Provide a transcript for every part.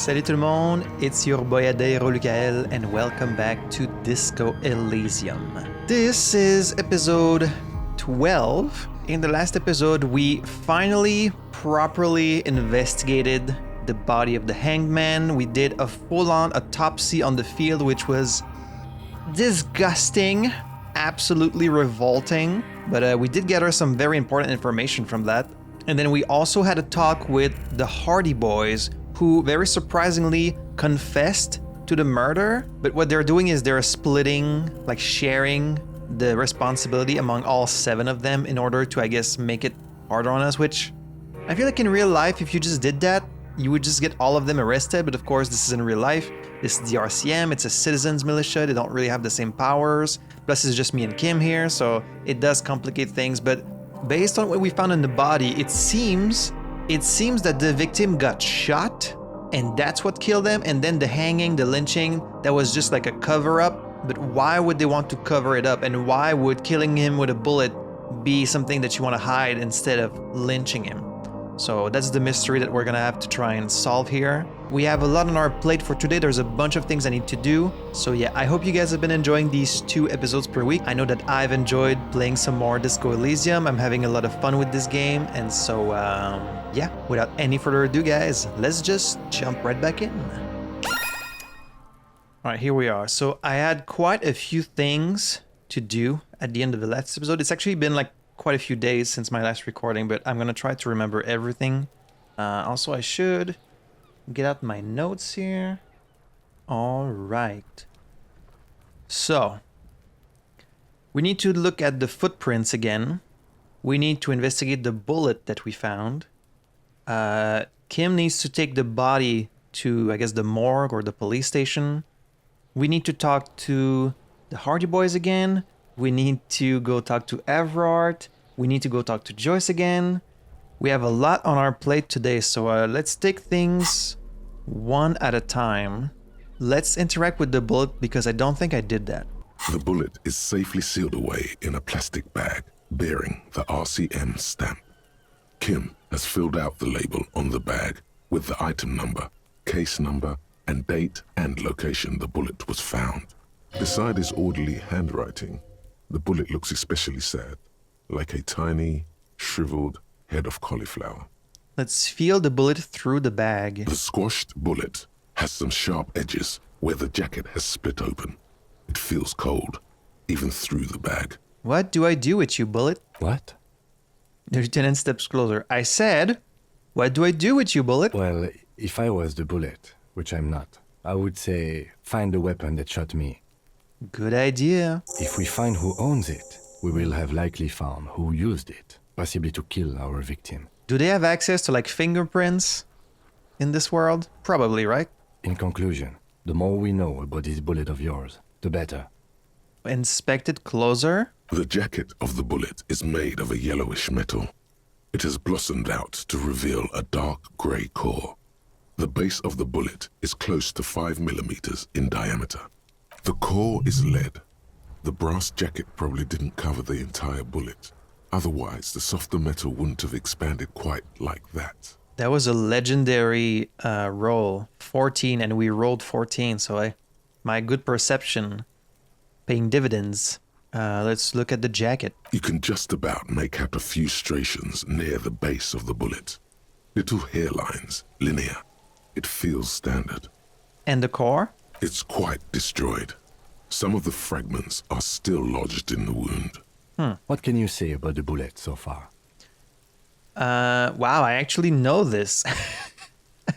Salut tout le monde, it's your boy Adero Lukael and welcome back to Disco Elysium. This is episode 12. In the last episode, we finally properly investigated the body of the hanged man. We did a full-on autopsy on the field, which was disgusting, absolutely revolting, but we did gather some very important information from that. And then we also had a talk with the Hardy Boys, who very surprisingly confessed to the murder, but what they're doing is they're splitting, like sharing the responsibility among all 7 of them in order to, I guess, make it harder on us, which I feel like in real life, if you just did that, you would just get all of them arrested, but of course this is in real life. This is the RCM, it's a citizens militia, they don't really have the same powers, plus it's just me and Kim here, so it does complicate things, but based on what we found in the body, it seems that the victim got shot and that's what killed them, and then the hanging, the lynching, that was just like a cover-up. But why would they want to cover it up, and why would killing him with a bullet be something that you want to hide instead of lynching him? So that's the mystery that we're gonna have to try and solve here. We have a lot on our plate for today. There's a bunch of things I need to do. So yeah, I hope you guys have been enjoying these 2 episodes per week. I know that I've enjoyed playing some more Disco Elysium. I'm having a lot of fun with this game. And so yeah, without any further ado guys, let's just jump right back in. All right, here we are. So I had quite a few things to do at the end of the last episode. It's actually been like quite a few days since my last recording, but I'm gonna try to remember everything. Also, I should get out my notes here. All right. So, we need to look at the footprints again. We need to investigate the bullet that we found. Kim needs to take the body to, I guess, the morgue or the police station. We need to talk to the Hardy Boys again. We need to go talk to Everard. We need to go talk to Joyce again. We have a lot on our plate today, so let's take things one at a time. Let's interact with the bullet because I don't think I did that. The bullet is safely sealed away in a plastic bag bearing the RCM stamp. Kim has filled out the label on the bag with the item number, case number, and date and location the bullet was found. Beside his orderly handwriting, the bullet looks especially sad, like a tiny, shriveled head of cauliflower. Let's feel the bullet through the bag. The squashed bullet has some sharp edges where the jacket has split open. It feels cold, even through the bag. What do I do with you, bullet? What? The lieutenant steps closer. I said, what do I do with you, bullet? Well, if I was the bullet, which I'm not, I would say, find the weapon that shot me. Good idea. If we find who owns it, we will have likely found who used it, possibly to kill our victim. Do they have access to like fingerprints in this world? Probably, right? In conclusion, the more we know about this bullet of yours, the better. Inspect it closer. The jacket of the bullet is made of a yellowish metal. It has blossomed out to reveal a dark grey core. The base of the bullet is close to 5 millimeters in diameter. The core is lead. The brass jacket probably didn't cover the entire bullet. Otherwise, the softer metal wouldn't have expanded quite like that. That was a legendary roll. 14, and we rolled 14, so my good perception paying dividends. Let's look at the jacket. You can just about make out a few striations near the base of the bullet. Little hairlines, linear. It feels standard. And the core? It's quite destroyed. Some of the fragments are still lodged in the wound. What can you say about the bullet so far? Wow, I actually know this.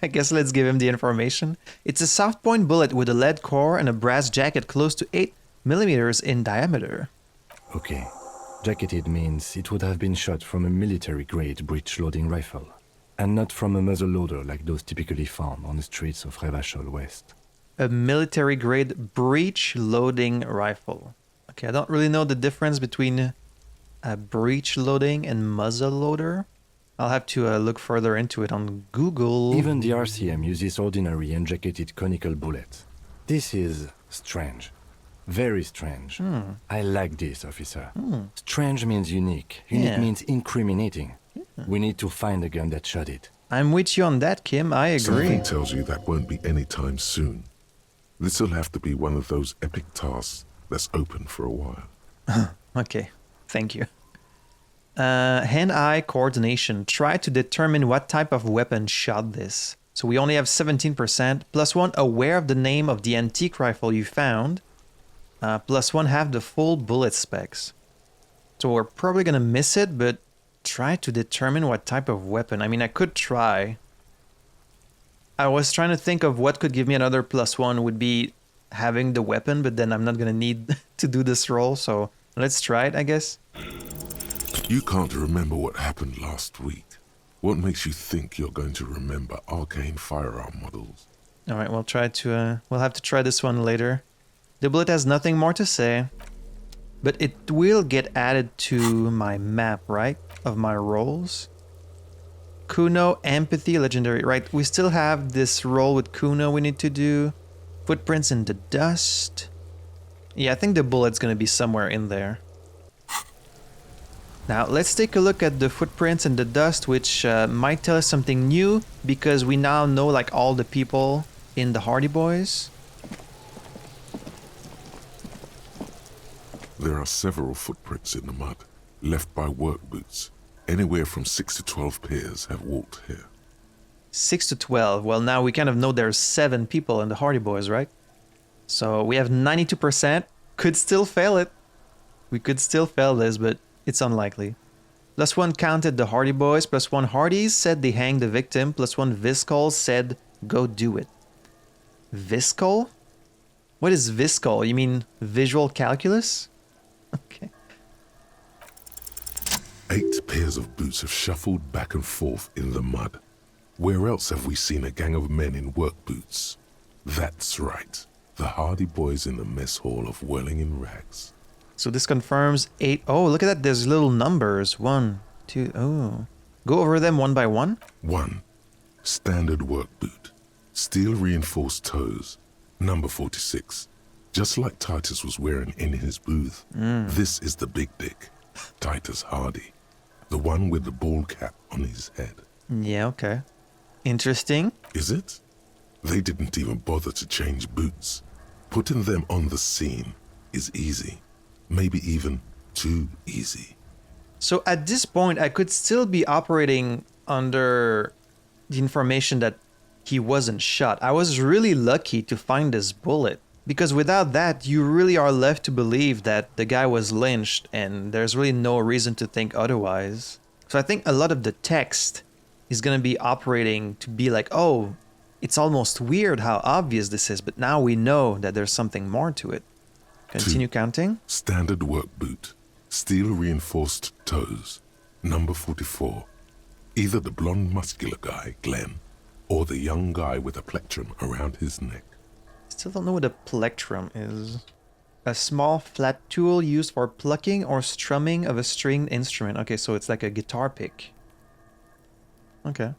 I guess let's give him the information. It's a soft point bullet with a lead core and a brass jacket close to 8 millimeters in diameter. Okay. Jacketed means it would have been shot from a military-grade breech-loading rifle, and not from a muzzle-loader like those typically found on the streets of Revachol West. A military-grade breech-loading rifle. Okay, I don't really know the difference between a breech-loading and muzzle-loader. I'll have to look further into it on Google. Even the RCM uses ordinary unjacketed conical bullets. This is strange. Very strange. I like this, officer. Strange means unique. Unique means incriminating. We need to find the gun that shot it. I'm with you on that, Kim. I agree. Something tells you that won't be anytime soon. This'll have to be one of those epic tasks that's open for a while. Okay, thank you. Hand-eye coordination. Try to determine what type of weapon shot this. So we only have 17%. +1, aware of the name of the antique rifle you found. +1, have the full bullet specs. So we're probably gonna miss it, but try to determine what type of weapon. I mean, I could try. I was trying to think of what could give me another +1 would be having the weapon, but then I'm not gonna need to do this roll, so let's try it, I guess. You can't remember what happened last week. What makes you think you're going to remember arcane firearm models? All right, we'll try to. We'll have to try this one later. The bullet has nothing more to say, but it will get added to my map, right? Of my rolls. Cuno, empathy, legendary. Right, we still have this roll with Cuno we need to do. Footprints in the dust. Yeah, I think the bullet's gonna be somewhere in there. Now, let's take a look at the footprints in the dust, which might tell us something new, because we now know, like, all the people in the Hardy Boys. There are several footprints in the mud, left by work boots. Anywhere from 6 to 12 pairs have walked here. 6 to 12. Well, now we kind of know there's 7 people in the Hardy Boys, right? So we have 92%. Could still fail it. We could still fail this, but it's unlikely. +1 counted the Hardy Boys. +1 Hardys said they hanged the victim. +1 Viscol said go do it. Viscol? What is Viscol? You mean visual calculus? Okay. 8 pairs of boots have shuffled back and forth in the mud. Where else have we seen a gang of men in work boots? That's right. The Hardy Boys in the mess hall of Welling in Rags. So this confirms 8. Oh, look at that. There's little numbers. 1, 2. Oh. Go over them one by one. 1. Standard work boot. Steel reinforced toes. Number 46. Just like Titus was wearing in his booth. This is the big dick. Titus Hardy. The one with the bald cap on his head. Yeah, okay. Interesting. Is it? They didn't even bother to change boots. Putting them on the scene is easy. Maybe even too easy. So at this point, I could still be operating under the information that he wasn't shot. I was really lucky to find this bullet, because without that, you really are left to believe that the guy was lynched, and there's really no reason to think otherwise. So I think a lot of the text is going to be operating to be like, oh, it's almost weird how obvious this is, but now we know that there's something more to it. Continue 2. counting. Standard work boot. Steel reinforced toes. Number 44. Either the blonde muscular guy, Glenn, or the young guy with a plectrum around his neck. Still don't know what a plectrum is. A small flat tool used for plucking or strumming of a stringed instrument. Okay, so it's like a guitar pick. Okay.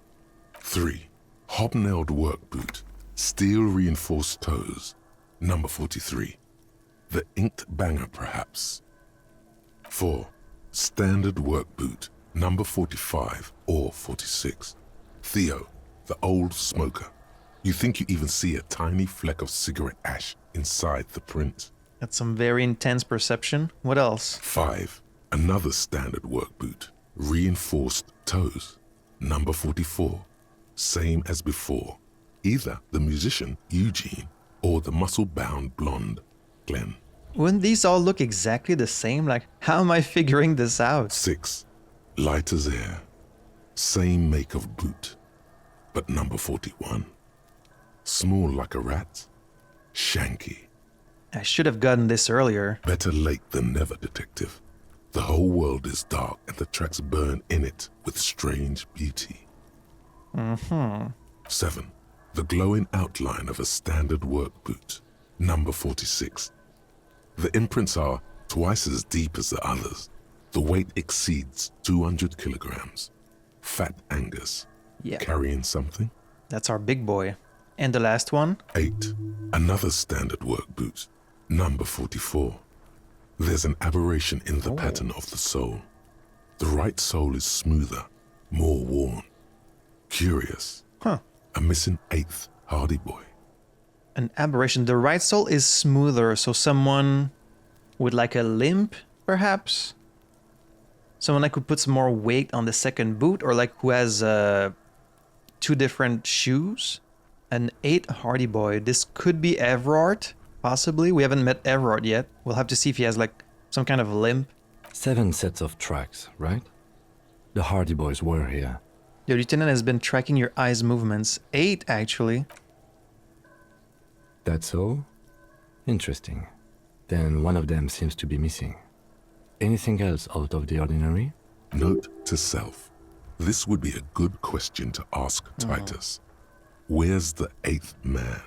3. Hobnailed work boot. Steel reinforced toes. Number 43. The inked banger, perhaps. 4. Standard work boot. Number 45 or 46. Theo, the old smoker. You think you even see a tiny fleck of cigarette ash inside the print. That's some very intense perception. What else? 5. Another standard work boot. Reinforced toes. Number 44. Same as before. Either the musician, Eugene, or the muscle-bound blonde, Glenn. Wouldn't these all look exactly the same? Like, how am I figuring this out? 6. Light as air. Same make of boot, but number 41. Small like a rat. Shanky. I should have gotten this earlier. Better late than never, detective. The whole world is dark and the tracks burn in it with strange beauty. 7. The glowing outline of a standard work boot. Number 46. The imprints are twice as deep as the others. The weight exceeds 200 kilograms. Fat Angus. Yeah. Carrying something? That's our big boy. And the last one? 8. Another standard work boot. Number 44. There's an aberration in the pattern of the sole. The right sole is smoother, more worn. Curious. Huh. A missing 8th Hardy Boy. An aberration. The right sole is smoother, so someone with like a limp, perhaps? Someone that could put some more weight on the second boot, or like who has 2 different shoes? An 8 Hardy Boy. This could be Everard, possibly. We haven't met Everard yet. We'll have to see if he has like some kind of limp. 7 sets of tracks, right? The Hardy Boys were here. The lieutenant has been tracking your eyes' movements. 8, actually. That's all? Interesting. Then one of them seems to be missing. Anything else out of the ordinary? Note to self. This would be a good question to ask Titus. Where's the 8th man?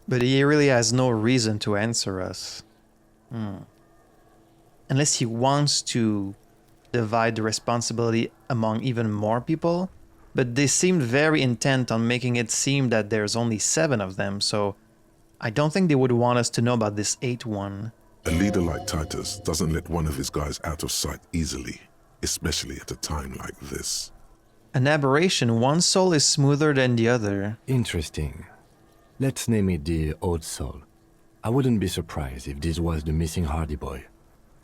But he really has no reason to answer us. Unless he wants to divide the responsibility among even more people. But they seemed very intent on making it seem that there's only 7 of them, so I don't think they would want us to know about this 8th one. A leader like Titus doesn't let one of his guys out of sight easily, especially at a time like this. An aberration. One soul is smoother than the other. Interesting. Let's name it the Odd Soul. I wouldn't be surprised if this was the missing Hardy Boy.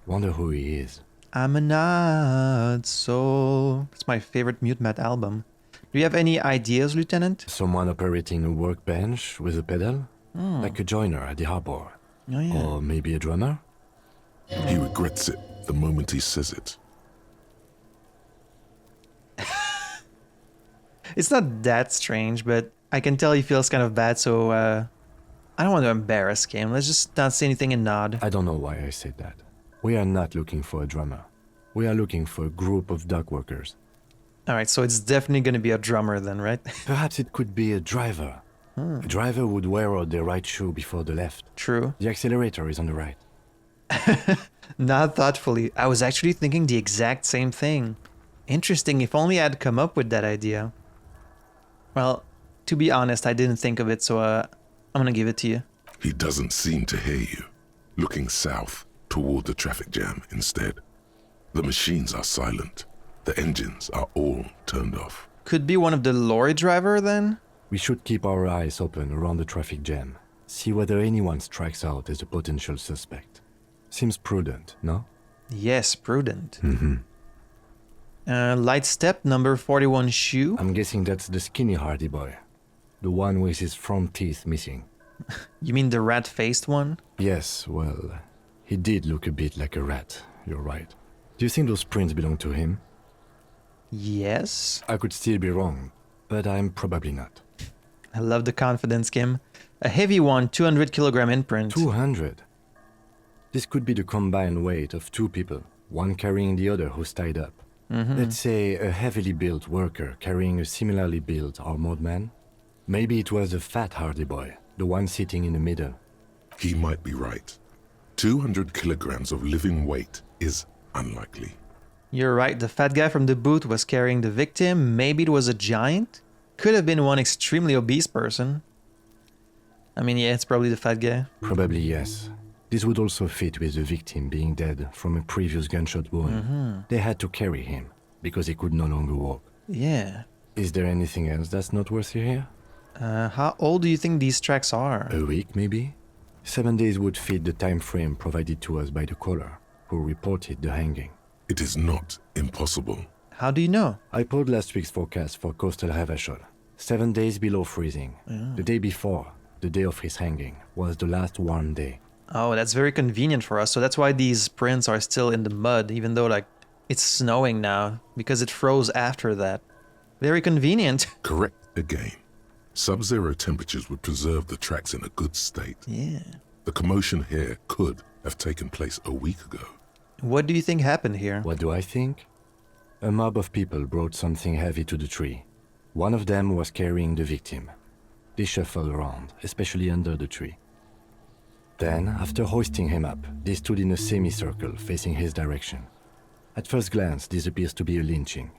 Wonder who he is. I'm an odd soul. It's my favorite Mute Mat album. Do you have any ideas, Lieutenant? Someone operating a workbench with a pedal? Like a joiner at the harbor. Oh, yeah. Or maybe a drummer? He regrets it the moment he says it. It's not that strange, but I can tell he feels kind of bad, so I don't want to embarrass him. Let's just not say anything and nod. I don't know why I said that. We are not looking for a drummer. We are looking for a group of dock workers. Alright, so it's definitely going to be a drummer then, right? Perhaps it could be a driver. A driver would wear out the right shoe before the left. True. The accelerator is on the right. Not thoughtfully. I was actually thinking the exact same thing. Interesting, if only I'd come up with that idea. Well, to be honest, I didn't think of it, so I'm gonna give it to you. He doesn't seem to hear you, looking south toward the traffic jam instead. The machines are silent. The engines are all turned off. Could be one of the lorry driver then? We should keep our eyes open around the traffic jam. See whether anyone strikes out as a potential suspect. Seems prudent, no? Yes, prudent. Light step, number 41 shoe. I'm guessing that's the skinny Hardy Boy. The one with his front teeth missing. You mean the rat-faced one? Yes, well, he did look a bit like a rat. You're right. Do you think those prints belong to him? Yes. I could still be wrong, but I'm probably not. I love the confidence, Kim. A heavy one, 200 kilogram imprint. 200? This could be the combined weight of 2 people, one carrying the other who's tied up. Let's say a heavily built worker carrying a similarly built armored man. Maybe it was a fat Hardy Boy, the one sitting in the middle. He might be right. 200 kilograms of living weight is unlikely. You're right, the fat guy from the booth was carrying the victim. Maybe it was a giant? Could have been one extremely obese person. I mean, yeah, it's probably the fat guy. Probably yes. This would also fit with the victim being dead from a previous gunshot wound. They had to carry him, because he could no longer walk. Yeah. Is there anything else that's noteworthy here? How old do you think these tracks are? A week, maybe? 7 days would fit the time frame provided to us by the caller, who reported the hanging. It is not impossible. How do you know? I pulled last week's forecast for coastal Revachol. 7 days below freezing. The day before, the day of his hanging, was the last warm day. Oh, that's very convenient for us. So that's why these prints are still in the mud, even though, like, it's snowing now, because it froze after that. Very convenient. Correct again. Sub-zero temperatures would preserve the tracks in a good state. Yeah. The commotion here could have taken place a week ago. What do you think happened here? What do I think? A mob of people brought something heavy to the tree. One of them was carrying the victim. They shuffled around, especially under the tree. Then, after hoisting him up, they stood in a semicircle facing his direction. At first glance, this appears to be a lynching.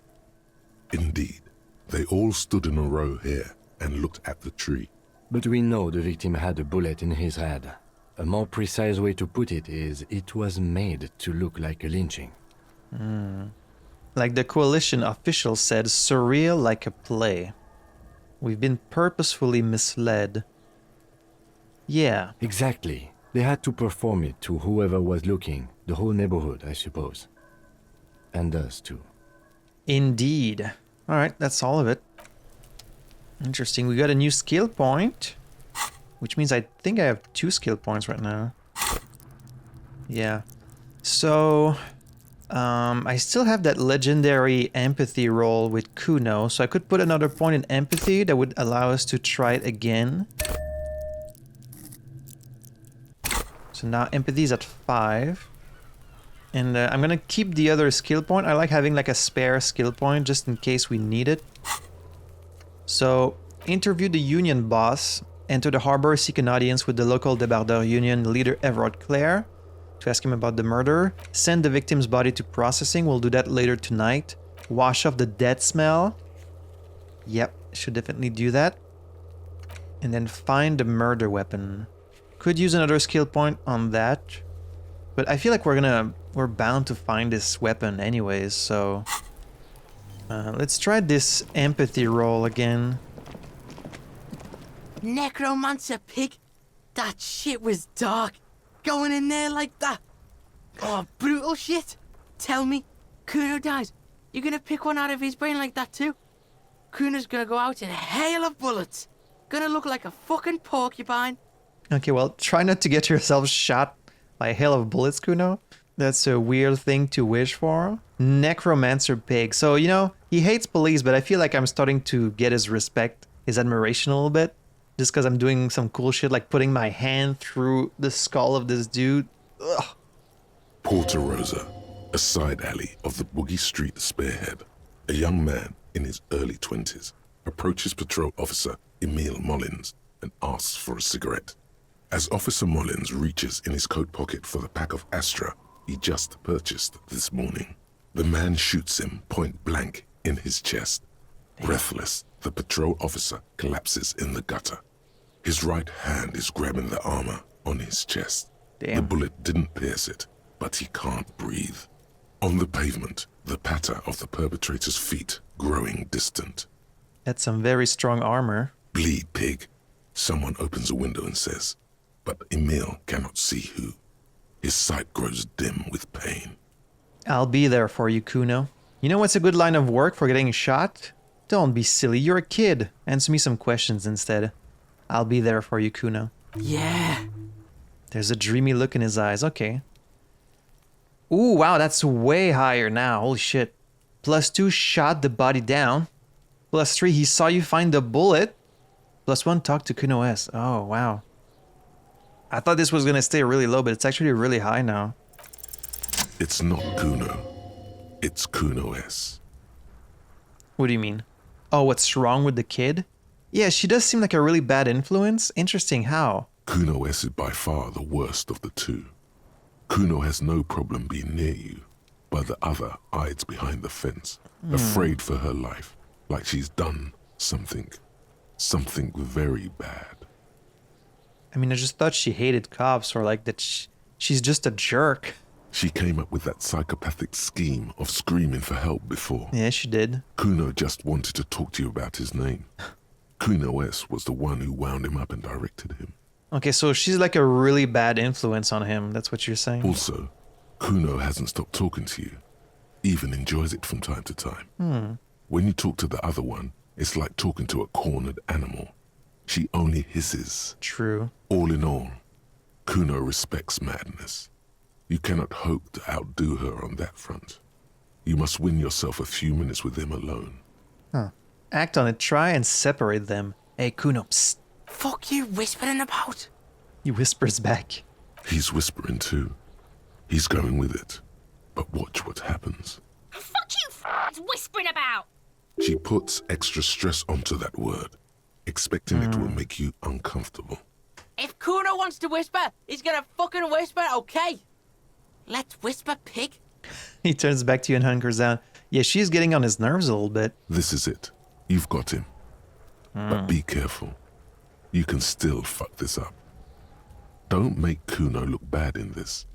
Indeed, they all stood in a row here and looked at the tree. But we know the victim had a bullet in his head. A more precise way to put it is, it was made to look like a lynching. Like the coalition official said, surreal like a play. We've been purposefully misled. Yeah. Exactly. They had to perform it to whoever was looking. The whole neighborhood, I suppose. And us, too. Indeed. Alright, that's all of it. Interesting. We got a new skill point. Which means I think I have 2 skill points right now. Yeah. So... I still have that legendary empathy roll with Cuno, so I could put another point in empathy that would allow us to try it again. So now empathy is at 5. And I'm gonna keep the other skill point. I like having like a spare skill point just in case we need it. So, interview the union boss, enter the harbor, seek an audience with the local débardeur union leader Everard Clare to ask him about the murder. Send the victim's body to processing. We'll do that later tonight. Wash off the death smell. Yep, should definitely do that. And then find the murder weapon. Could use another skill point on that. But I feel like we're bound to find this weapon anyways, so... let's try this empathy roll again. Necromancer pig? That shit was dark. Going in there like that. Oh, brutal shit. Tell me, Cuno dies. You're gonna pick one out of his brain like that too? Cuno's gonna go out in a hail of bullets. Gonna look like a fucking porcupine. Okay, well, try not to get yourself shot by a hail of bullets, Cuno. That's a weird thing to wish for. Necromancer pig. So, you know, he hates police, but I feel like I'm starting to get his respect, his admiration a little bit. Just because I'm doing some cool shit like putting my hand through the skull of this dude. Ugh. Porta Rosa, a side alley of the Boogie Street Spearhead. A young man in his early 20s approaches patrol officer Emile Mullins and asks for a cigarette. As Officer Mullins reaches in his coat pocket for the pack of Astra he just purchased this morning, the man shoots him point blank in his chest. Breathless, the patrol officer collapses in the gutter. His right hand is grabbing the armor on his chest. Damn. The bullet didn't pierce it, but he can't breathe. On the pavement, the patter of the perpetrator's feet growing distant. That's some very strong armor. Bleed, pig. Someone opens a window and says, but Emile cannot see who. His sight grows dim with pain. I'll be there for you, Cuno. You know what's a good line of work for getting shot? Don't be silly, you're a kid. Answer me some questions instead. I'll be there for you, Cuno. Yeah. There's a dreamy look in his eyes, okay. Ooh, wow, that's way higher now, holy shit. +2 shot the body down. +3, he saw you find the bullet. +1, talk to Cuno S. Oh, wow. I thought this was gonna stay really low, but it's actually really high now. It's not Cuno. It's Cuno S. What do you mean? Oh, what's wrong with the kid? Yeah, she does seem like a really bad influence. Interesting, how? Cuno S is by far the worst of the two. Cuno has no problem being near you, but the other hides behind the fence, afraid for her life, like she's done something very bad. I mean, I just thought she hated cops, or like that she's just a jerk. She came up with that psychopathic scheme of screaming for help before. Yeah, she did. Cuno just wanted to talk to you about his name. Cuno S was the one who wound him up and directed him. Okay, so she's like a really bad influence on him. That's what you're saying? Also, Cuno hasn't stopped talking to you. Even enjoys it from time to time. When you talk to the other one, it's like talking to a cornered animal. She only hisses. True. All in all, Cuno respects madness. You cannot hope to outdo her on that front. You must win yourself a few minutes with him alone. Huh. Act on it. Try and separate them. Hey, Cuno, psst. Fuck you whispering about? He whispers back. He's whispering too. He's going with it. But watch what happens. Fuck you, f***ing whispering about! She puts extra stress onto that word, expecting it will make you uncomfortable. If Cuno wants to whisper, he's gonna fucking whisper, okay? Let's whisper, pig. He turns back to you and hunkers down. Yeah, she's getting on his nerves a little bit. This is it. You've got him. But be careful. You can still fuck this up. Don't make Cuno look bad in this.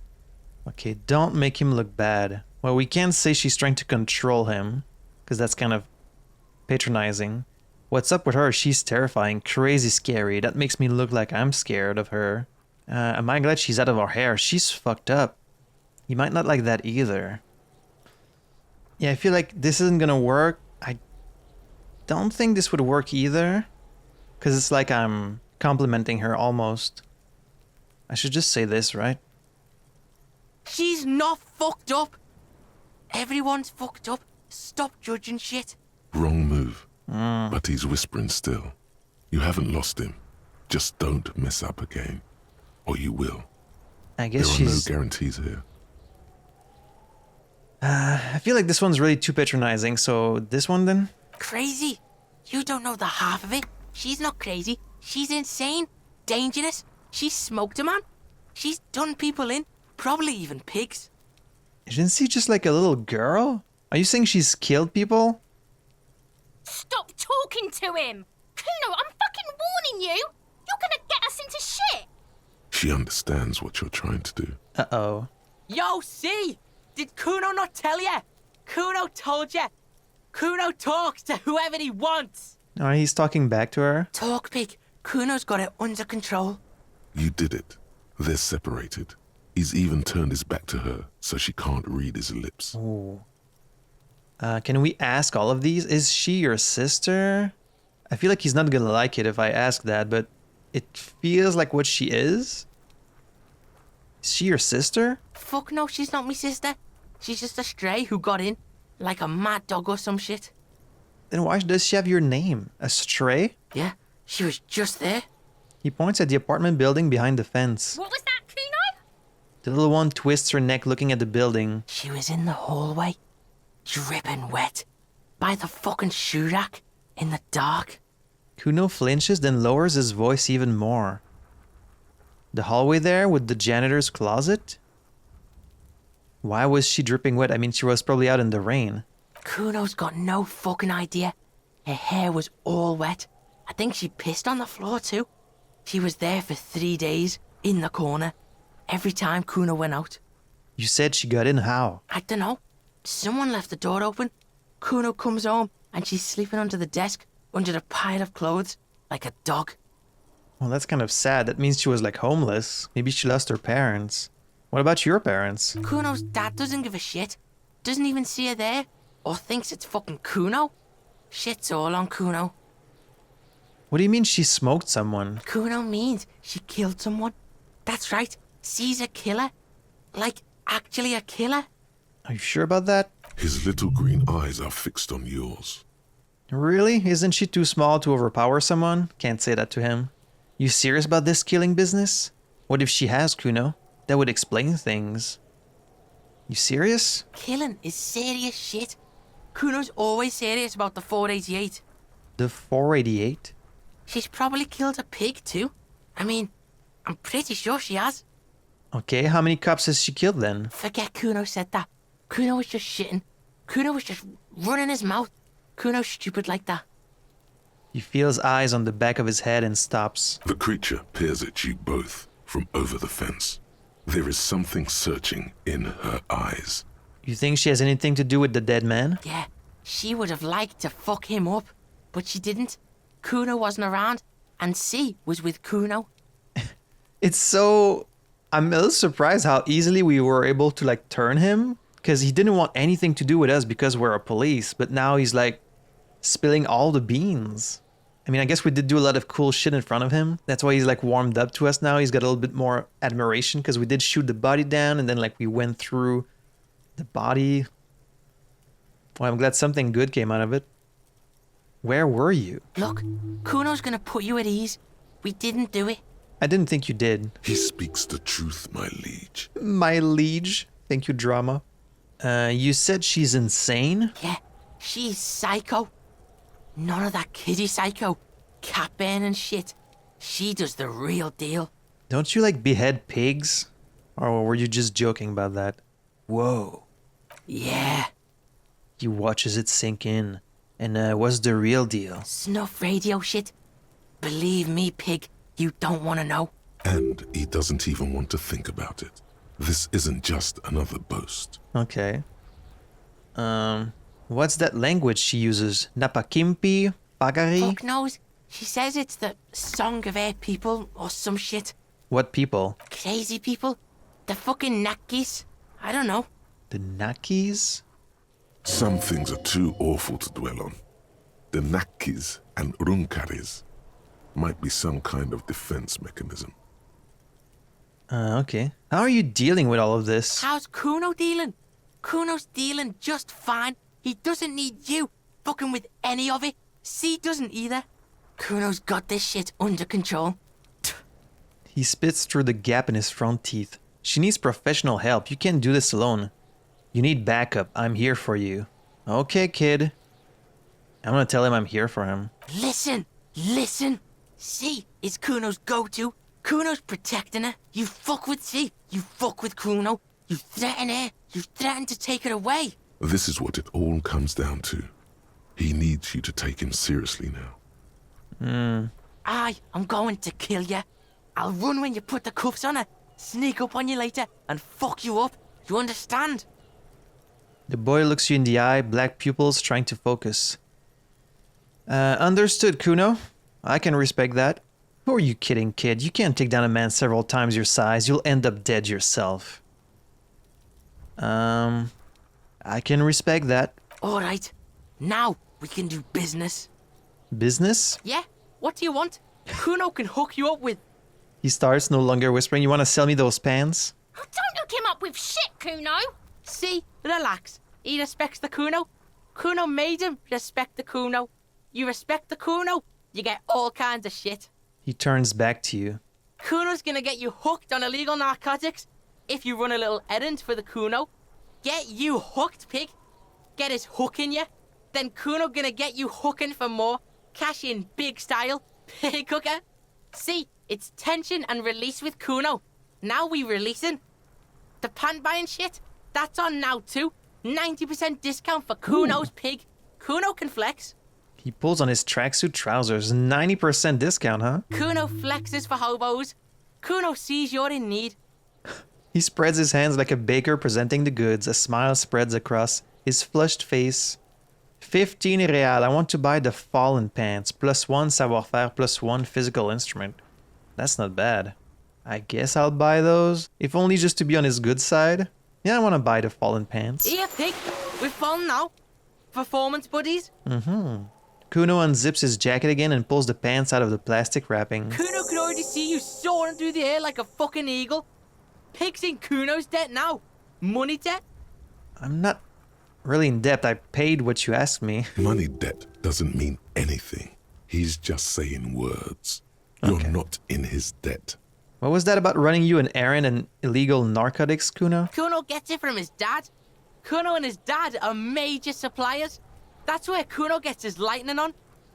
Okay, don't make him look bad. Well, we can't say she's trying to control him, because that's kind of patronizing. What's up with her? She's terrifying, crazy scary. That makes me look like I'm scared of her. Am I glad she's out of our hair? She's fucked up. You might not like that either. Yeah, I feel like this isn't gonna work. I don't think this would work either. Because it's like I'm complimenting her almost. I should just say this, right? She's not fucked up. Everyone's fucked up. Stop judging shit. Wrong move. But he's whispering still. You haven't lost him. Just don't mess up again. Or you will. I guess There are she's... no guarantees here. I feel like this one's really too patronizing, so this one then? Crazy. You don't know the half of it. She's not crazy. She's insane. Dangerous. She's smoked a man. She's done people in. Probably even pigs. Isn't she just like a little girl? Are you saying she's killed people? Stop talking to him! Cuno, I'm fucking warning you! You're gonna get us into shit! She understands what you're trying to do. Uh-oh. Yo, see? Did Cuno not tell ya? Cuno told ya. Cuno talks to whoever he wants. Oh, he's talking back to her? Talk, pig. Cuno's got it under control. You did it. They're separated. He's even turned his back to her, so she can't read his lips. Ooh. Can we ask all of these? Is she your sister? I feel like he's not gonna like it if I ask that, but it feels like what she is. Is she your sister? Fuck no, she's not me sister. She's just a stray who got in. Like a mad dog or some shit. Then why does she have your name? A stray? Yeah, she was just there. He points at the apartment building behind the fence. What was that, Cuno? The little one twists her neck looking at the building. She was in the hallway. Dripping wet. By the fucking shoe rack. In the dark. Cuno flinches, then lowers his voice even more. The hallway there with the janitor's closet? Why was she dripping wet? I mean, she was probably out in the rain. Cuno's got no fucking idea. Her hair was all wet. I think she pissed on the floor too. She was there for 3 days, in the corner. Every time Cuno went out. You said she got in how? I don't know. Someone left the door open. Cuno comes home and she's sleeping under the desk, under a pile of clothes, like a dog. Well, that's kind of sad. That means she was like homeless. Maybe she lost her parents. What about your parents? Cuno's dad doesn't give a shit. Doesn't even see her there. Or thinks it's fucking Cuno. Shit's all on Cuno. What do you mean she smoked someone? Cuno means she killed someone. That's right. She's a killer. Like, actually a killer. Are you sure about that? His little green eyes are fixed on yours. Really? Isn't she too small to overpower someone? Can't say that to him. You serious about this killing business? What if she has Cuno? That would explain things. You serious? Killing is serious shit. Cuno's always serious about the 488. The 488? She's probably killed a pig too. I mean, I'm pretty sure she has. Okay, how many cops has she killed then? Forget Cuno said that. Cuno was just shitting. Cuno was just running his mouth. Cuno's stupid like that. He feels eyes on the back of his head and stops. The creature peers at you both from over the fence. There is something searching in her eyes. You think she has anything to do with the dead man? Yeah, she would have liked to fuck him up, but she didn't. Cuno wasn't around, and C was with Cuno. It's so... I'm a little surprised how easily we were able to like turn him. Because he didn't want anything to do with us because we're a police. But now he's like spilling all the beans. I mean, I guess we did do a lot of cool shit in front of him. That's why he's like warmed up to us now. He's got a little bit more admiration because we did shoot the body down and then like we went through the body. Well, I'm glad something good came out of it. Where were you? Look, Cuno's gonna put you at ease. We didn't do it. I didn't think you did. He speaks the truth, my liege. My liege. Thank you, drama. You said she's insane? Yeah, she's psycho. None of that kiddie psycho. Cat burning shit. She does the real deal. Don't you like behead pigs? Or were you just joking about that? Whoa. Yeah. He watches it sink in. And what's the real deal? Snuff radio shit. Believe me, pig, you don't want to know. And he doesn't even want to think about it. This isn't just another boast. Okay. What's that language she uses? Napakimpi? Pagari? Fuck knows. She says it's the song of her people or some shit. What people? Crazy people. The fucking Nakis. I don't know. The Nakis? Some things are too awful to dwell on. The Nakis and Runkaris might be some kind of defense mechanism. Okay. How are you dealing with all of this? How's Cuno dealing? Cuno's dealing just fine. He doesn't need you fucking with any of it. C doesn't either. Cuno's got this shit under control. He spits through the gap in his front teeth. She needs professional help. You can't do this alone. You need backup. I'm here for you. Okay, kid. I'm gonna tell him I'm here for him. Listen. C is Cuno's go-to. Cuno's protecting her. You fuck with C. You fuck with Cuno. You threaten her. You threaten to take her away. This is what it all comes down to. He needs you to take him seriously now. I'm going to kill you. I'll run when you put the cuffs on her, sneak up on you later, and fuck you up. You understand? The boy looks you in the eye, black pupils trying to focus. Understood, Cuno. I can respect that. Who are you kidding, kid? You can't take down a man several times your size. You'll end up dead yourself. I can respect that. All right. Now we can do business. Business? Yeah? What do you want? Cuno can hook you up with... He starts, no longer whispering, you want to sell me those pants? Oh, don't hook him up with shit, Cuno. See? Relax. He respects the Cuno. Cuno made him respect the Cuno. You respect the Cuno, you get all kinds of shit. He turns back to you. Cuno's gonna get you hooked on illegal narcotics if you run a little errand for the Cuno. Get you hooked, pig. Get his hook in you. Then Cuno gonna get you hooking for more. Cash in big style. Pig hooker. See, it's tension and release with Cuno. Now we releasing. The pant buying shit, that's on now too. 90% discount for Cuno's pig. Cuno can flex. He pulls on his tracksuit trousers. 90% discount, huh? Cuno flexes for hobos. Cuno sees you're in need. He spreads his hands like a baker presenting the goods. A smile spreads across his flushed face. 15 real. I want to buy the fallen pants. +1 savoir-faire, +1 physical instrument. That's not bad. I guess I'll buy those. If only just to be on his good side. Yeah, I want to buy the fallen pants. Here, pig. We're falling now. Performance buddies. Cuno unzips his jacket again and pulls the pants out of the plastic wrapping. Cuno could already see you soaring through the air like a fucking eagle. Pig's in Cuno's debt now. Money debt. I'm not really in debt. I paid what you asked me. Money debt doesn't mean anything. He's just saying words. You're Okay. not in his debt. What was that about running you an errand and illegal narcotics, Cuno? Cuno gets it from his dad. Cuno and his dad are major suppliers. That's where Cuno gets his lightning on.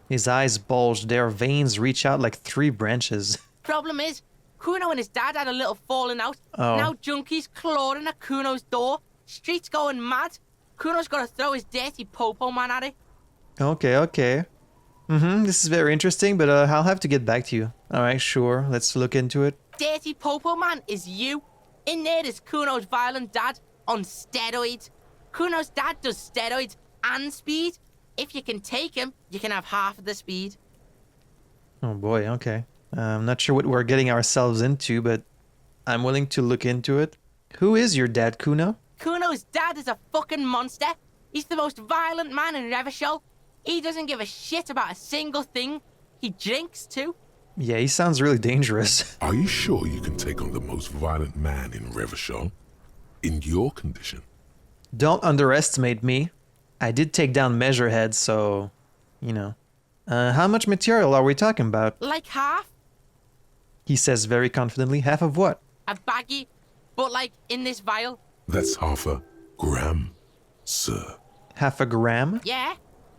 His eyes bulge. Their veins reach out like 3 branches. Problem is, Cuno and his dad had a little falling out. Oh. Now junkies clawing at Cuno's door. Streets going mad. Cuno's got to throw his dirty popo man at it. Okay. This is very interesting, but I'll have to get back to you. Alright, sure. Let's look into it. Dirty popo man is you. In there is Cuno's violent dad on steroids. Cuno's dad does steroids and speed. If you can take him, you can have half of the speed. Oh boy, okay. I'm not sure what we're getting ourselves into, but I'm willing to look into it. Who is your dad, Cuno? Cuno's dad is a fucking monster. He's the most violent man in Revachol. He doesn't give a shit about a single thing. He drinks too. Yeah, he sounds really dangerous. Are you sure you can take on the most violent man in Revachol? In your condition? Don't underestimate me. I did take down Measurehead, so, you know. How much material are we talking about? Like half. He says very confidently. Half of what? A baggie. But like in this vial. That's half a gram, sir. Half a gram? Yeah.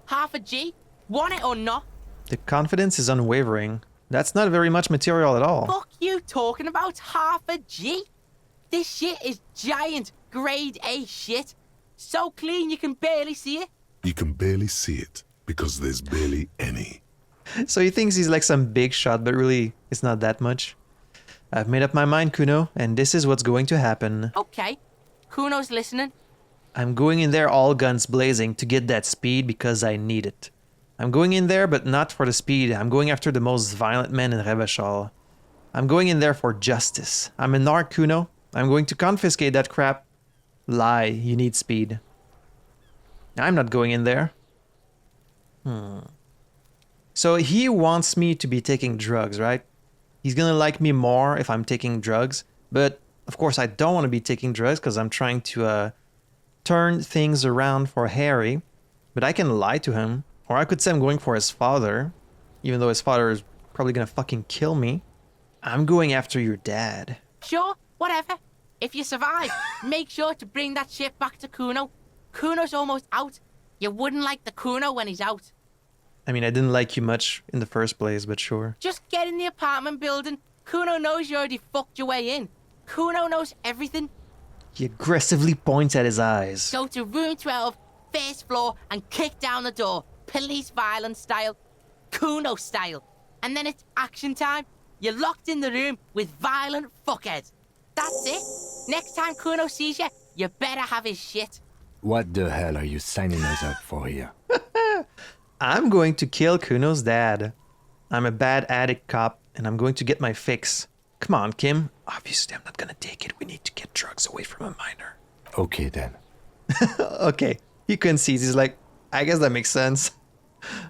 Half a G. Want it or not? The confidence is unwavering. That's not very much material at all. Fuck you talking about half a G? This shit is giant grade A shit. So clean you can barely see it. You can barely see it because there's barely any. So he thinks he's like some big shot, but really, it's not that much. I've made up my mind, Cuno, and this is what's going to happen. Okay. Cuno's listening. I'm going in there all guns blazing to get that speed because I need it. I'm going in there, but not for the speed. I'm going after the most violent man in Revachol. I'm going in there for justice. I'm a narc, Cuno. I'm going to confiscate that crap. Lie, you need speed. I'm not going in there. So he wants me to be taking drugs, right? He's gonna like me more if I'm taking drugs. But, of course, I don't want to be taking drugs because I'm trying to turn things around for Harry. But I can lie to him. Or I could say I'm going for his father. Even though his father is probably gonna fucking kill me. I'm going after your dad. Sure, whatever. If you survive, make sure to bring that shit back to Cuno. Cuno's almost out. You wouldn't like the Cuno when he's out. I mean, I didn't like you much in the first place, but sure. Just get in the apartment building. Cuno knows you already fucked your way in. Cuno knows everything. He aggressively points at his eyes. Go to room 12, first floor, and kick down the door. Police violence style. Cuno style. And then it's action time. You're locked in the room with violent fuckheads. That's it. Next time Cuno sees you, you better have his shit. What the hell are you signing us up for here? I'm going to kill Kuno's dad. I'm a bad addict cop, and I'm going to get my fix. Come on, Kim. Obviously, I'm not gonna take it. We need to get drugs away from a minor. Okay then. Okay. He concedes. He's like, I guess that makes sense.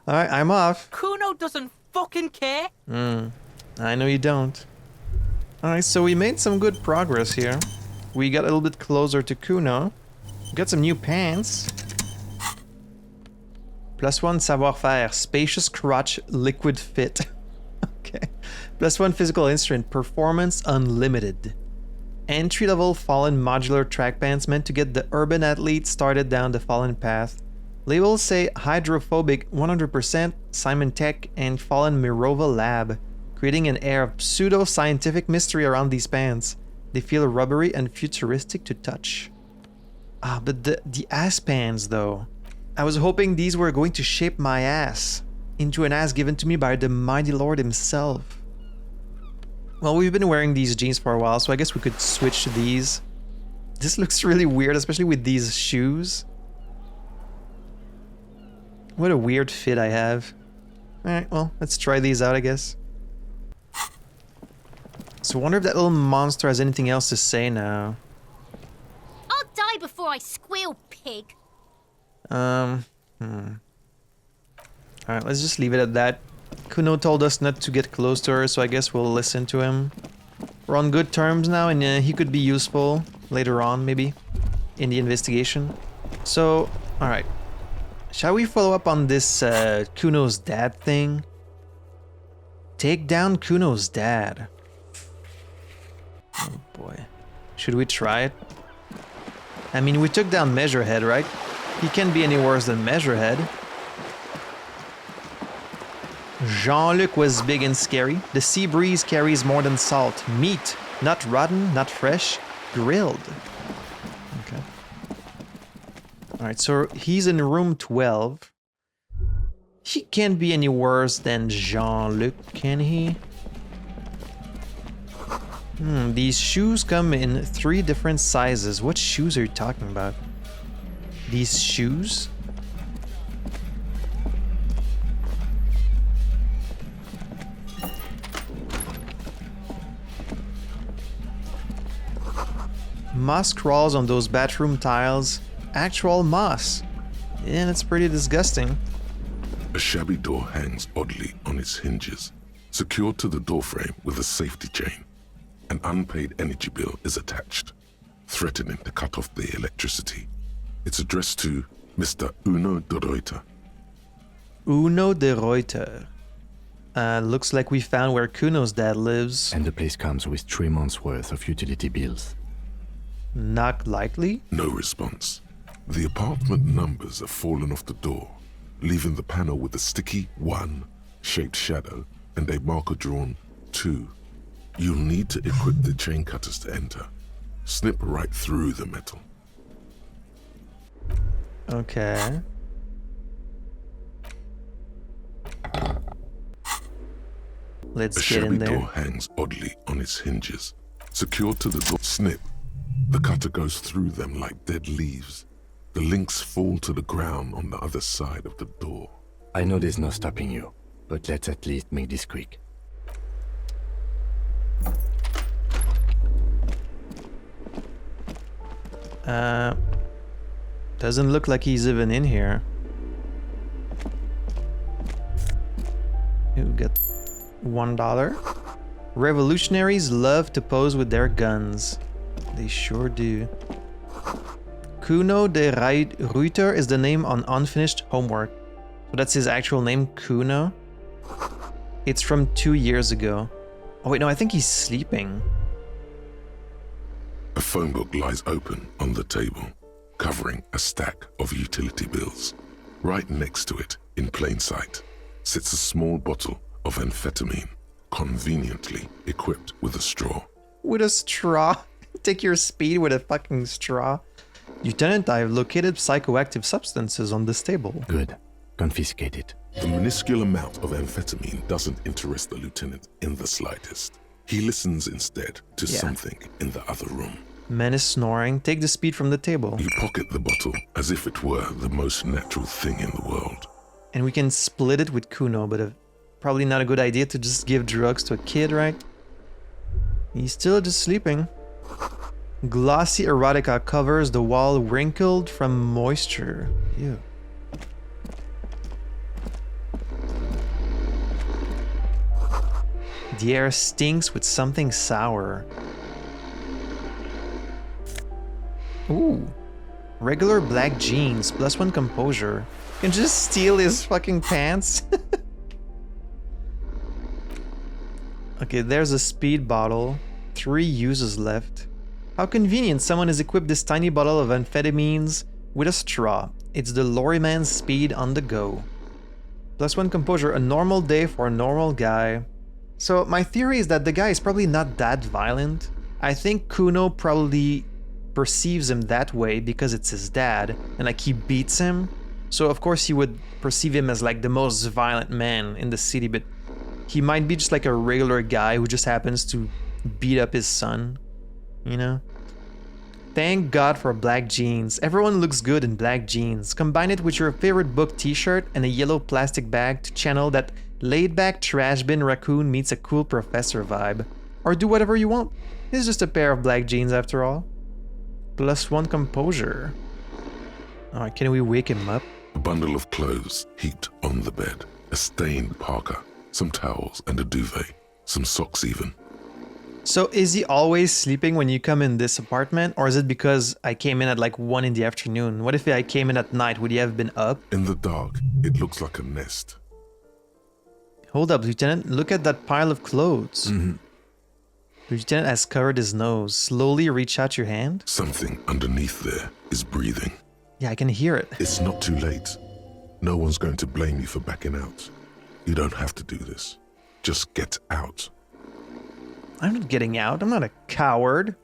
Alright, I'm off. Cuno doesn't fucking care. I know you don't. Alright, so we made some good progress here. We got a little bit closer to Cuno. Got some new pants. +1 savoir-faire, spacious crotch, liquid fit. Okay. +1 physical instrument, performance unlimited. Entry-level Fallen modular track pants meant to get the urban athlete started down the Fallen path. Labels say hydrophobic 100%, Simon Tech, and Fallen Mirova Lab, creating an air of pseudo-scientific mystery around these pants. They feel rubbery and futuristic to touch. Ah, but the ass pants though. I was hoping these were going to shape my ass into an ass given to me by the mighty lord himself. Well, we've been wearing these jeans for a while, so I guess we could switch to these. This looks really weird, especially with these shoes. What a weird fit I have. Alright, well, let's try these out, I guess. So I wonder if that little monster has anything else to say now. I'll die before I squeal, pig. Alright, let's just leave it at that. Cuno told us not to get close to her, so I guess we'll listen to him. We're on good terms now, and he could be useful later on, maybe, in the investigation. So, alright. Shall we follow up on this Cuno's dad thing? Take down Cuno's dad. Oh boy. Should we try it? I mean, we took down Measurehead, right? He can't be any worse than Measurehead. Jean-Luc was big and scary. The sea breeze carries more than salt. Meat, not rotten, not fresh, grilled. Okay. Alright, so he's in room 12. He can't be any worse than Jean-Luc, can he? These shoes come in 3 different sizes. What shoes are you talking about? These shoes? Moss crawls on those bathroom tiles. Actual moss. Yeah, that's pretty disgusting. A shabby door hangs oddly on its hinges, secured to the doorframe with a safety chain. An unpaid energy bill is attached, threatening to cut off the electricity. It's addressed to Mr. Uno de Reuter. Uno de Reuter. Looks like we found where Cuno's dad lives. And the place comes with 3 months' worth of utility bills. Not likely. No response. The apartment numbers have fallen off the door, leaving the panel with a sticky 1 shaped shadow and a marker drawn 2. You'll need to equip the chain cutters to enter. Snip right through the metal. Okay. Let's A get shabby in there. door hangs oddly on its hinges. Secured to the door, snip. The cutter goes through them like dead leaves. The links fall to the ground on the other side of the door. I know there's no stopping you, but let's at least make this quick. Doesn't look like he's even in here. You get $1. Revolutionaries love to pose with their guns. They sure do. Cuno de Ruiter is the name on unfinished homework. So that's his actual name, Cuno. It's from 2 years ago. Oh wait, no, I think he's sleeping. A phone book lies open on the table, covering a stack of utility bills. Right next to it, in plain sight, sits a small bottle of amphetamine, conveniently equipped with a straw. With a straw? Take your speed with a fucking straw. Lieutenant, I have located psychoactive substances on this table. Good. Confiscate it. The minuscule amount of amphetamine doesn't interest the lieutenant in the slightest. He listens instead to something in the other room. Man is snoring. Take the speed from the table. You pocket the bottle as if it were the most natural thing in the world. And we can split it with Cuno, but probably not a good idea to just give drugs to a kid, right? He's still just sleeping. Glossy erotica covers the wall, wrinkled from moisture. Ew. The air stinks with something sour. Ooh. Regular black jeans, +1 composure. You can just steal his fucking pants. Okay, there's a speed bottle. 3 uses left. How convenient someone has equipped this tiny bottle of amphetamines with a straw. It's the lorryman's speed on the go. +1 composure, a normal day for a normal guy. So my theory is that the guy is probably not that violent. I think Cuno probably perceives him that way because it's his dad and like he beats him. So of course he would perceive him as like the most violent man in the city, but he might be just like a regular guy who just happens to beat up his son, you know? Thank God for black jeans. Everyone looks good in black jeans. Combine it with your favorite book t-shirt and a yellow plastic bag to channel that laid-back trash bin raccoon meets a cool professor vibe. Or do whatever you want. It's just a pair of black jeans after all. +1 composure. Alright, can we wake him up? A bundle of clothes heaped on the bed. A stained parka, some towels and a duvet. Some socks even. So is he always sleeping when you come in this apartment? Or is it because I came in at like 1 in the afternoon? What if I came in at night? Would he have been up? In the dark, it looks like a nest. Hold up, Lieutenant. Look at that pile of clothes. The Lieutenant has covered his nose. Slowly reach out your hand. Something underneath there is breathing. Yeah, I can hear it. It's not too late. No one's going to blame you for backing out. You don't have to do this. Just get out. I'm not getting out. I'm not a coward.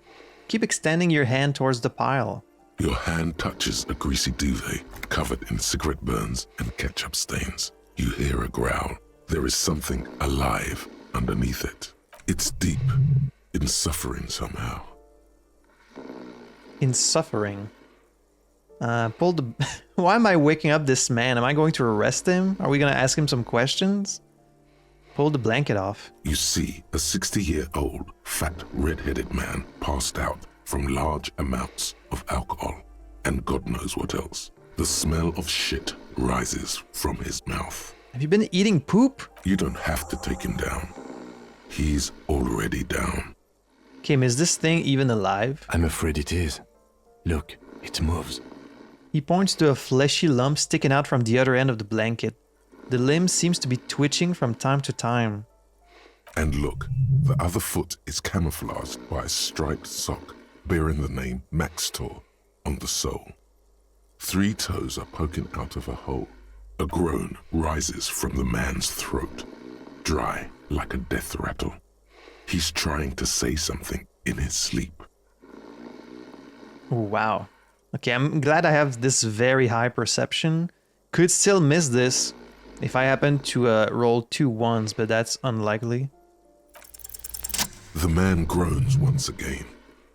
Keep extending your hand towards the pile. Your hand touches a greasy duvet covered in cigarette burns and ketchup stains. You hear a growl. There is something alive underneath it. It's deep, in suffering somehow. In suffering? Pull the... Why am I waking up this man? Am I going to arrest him? Are we going to ask him some questions? Pull the blanket off. You see a 60-year-old, fat, red-headed man passed out from large amounts of alcohol and God knows what else. The smell of shit rises from his mouth. Have you been eating poop? You don't have to take him down. He's already down. Kim, is this thing even alive? I'm afraid it is. Look, it moves. He points to a fleshy lump sticking out from the other end of the blanket. The limb seems to be twitching from time to time. And look, the other foot is camouflaged by a striped sock bearing the name Maxtor on the sole. 3 toes are poking out of a hole. A groan rises from the man's throat, dry like a death rattle. He's trying to say something in his sleep. Oh, wow. Okay, I'm glad I have this very high perception. Could still miss this if I happen to roll 2 ones, but that's unlikely. The man groans once again,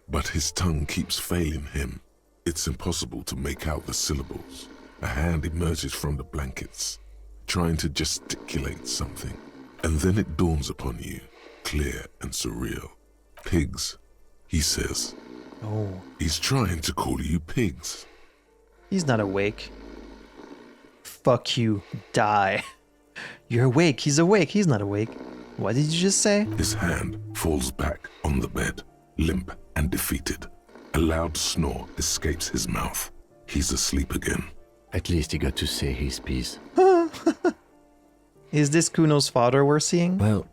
but his tongue keeps failing him. It's impossible to make out the syllables. A hand emerges from the blankets. trying to gesticulate something. And then it dawns upon you, clear and surreal. Pigs, he says. Oh, He's trying to call you pigs. he's not awake. Fuck you. Die. You're awake. He's awake. He's not awake. What did you just say? His hand falls back on the bed, limp and defeated. A loud snore escapes his mouth. He's asleep again. At least he got to say his piece. Is this Cuno's father we're seeing? Well,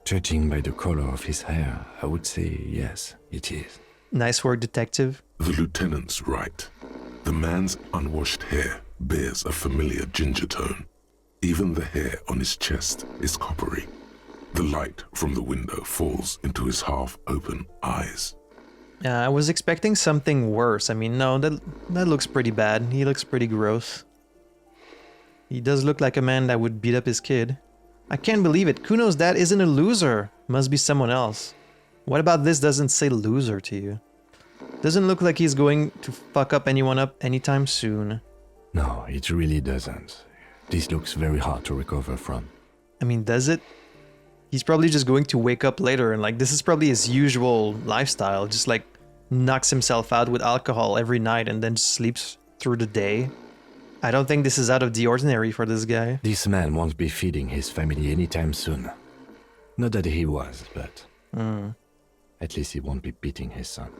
judging by the color of his hair, I would say yes, it is. Nice work, detective. The lieutenant's right. The man's unwashed hair bears a familiar ginger tone. Even the hair on his chest is coppery. The light from the window falls into his half-open eyes. I was expecting something worse. I mean, no, that looks pretty bad. He looks pretty gross. He does look like a man that would beat up his kid. I can't believe it. Cuno's dad isn't a loser. Must be someone else. What about this doesn't say loser to you? Doesn't look like he's going to fuck up anyone up anytime soon. No, it really doesn't. This looks very hard to recover from. I mean, does it? He's probably just going to wake up later and like this is probably his usual lifestyle. Just like knocks himself out with alcohol every night and then sleeps through the day. I don't think this is out of the ordinary for this guy. This man won't be feeding his family anytime soon. Not that he was, but at least he won't be beating his son.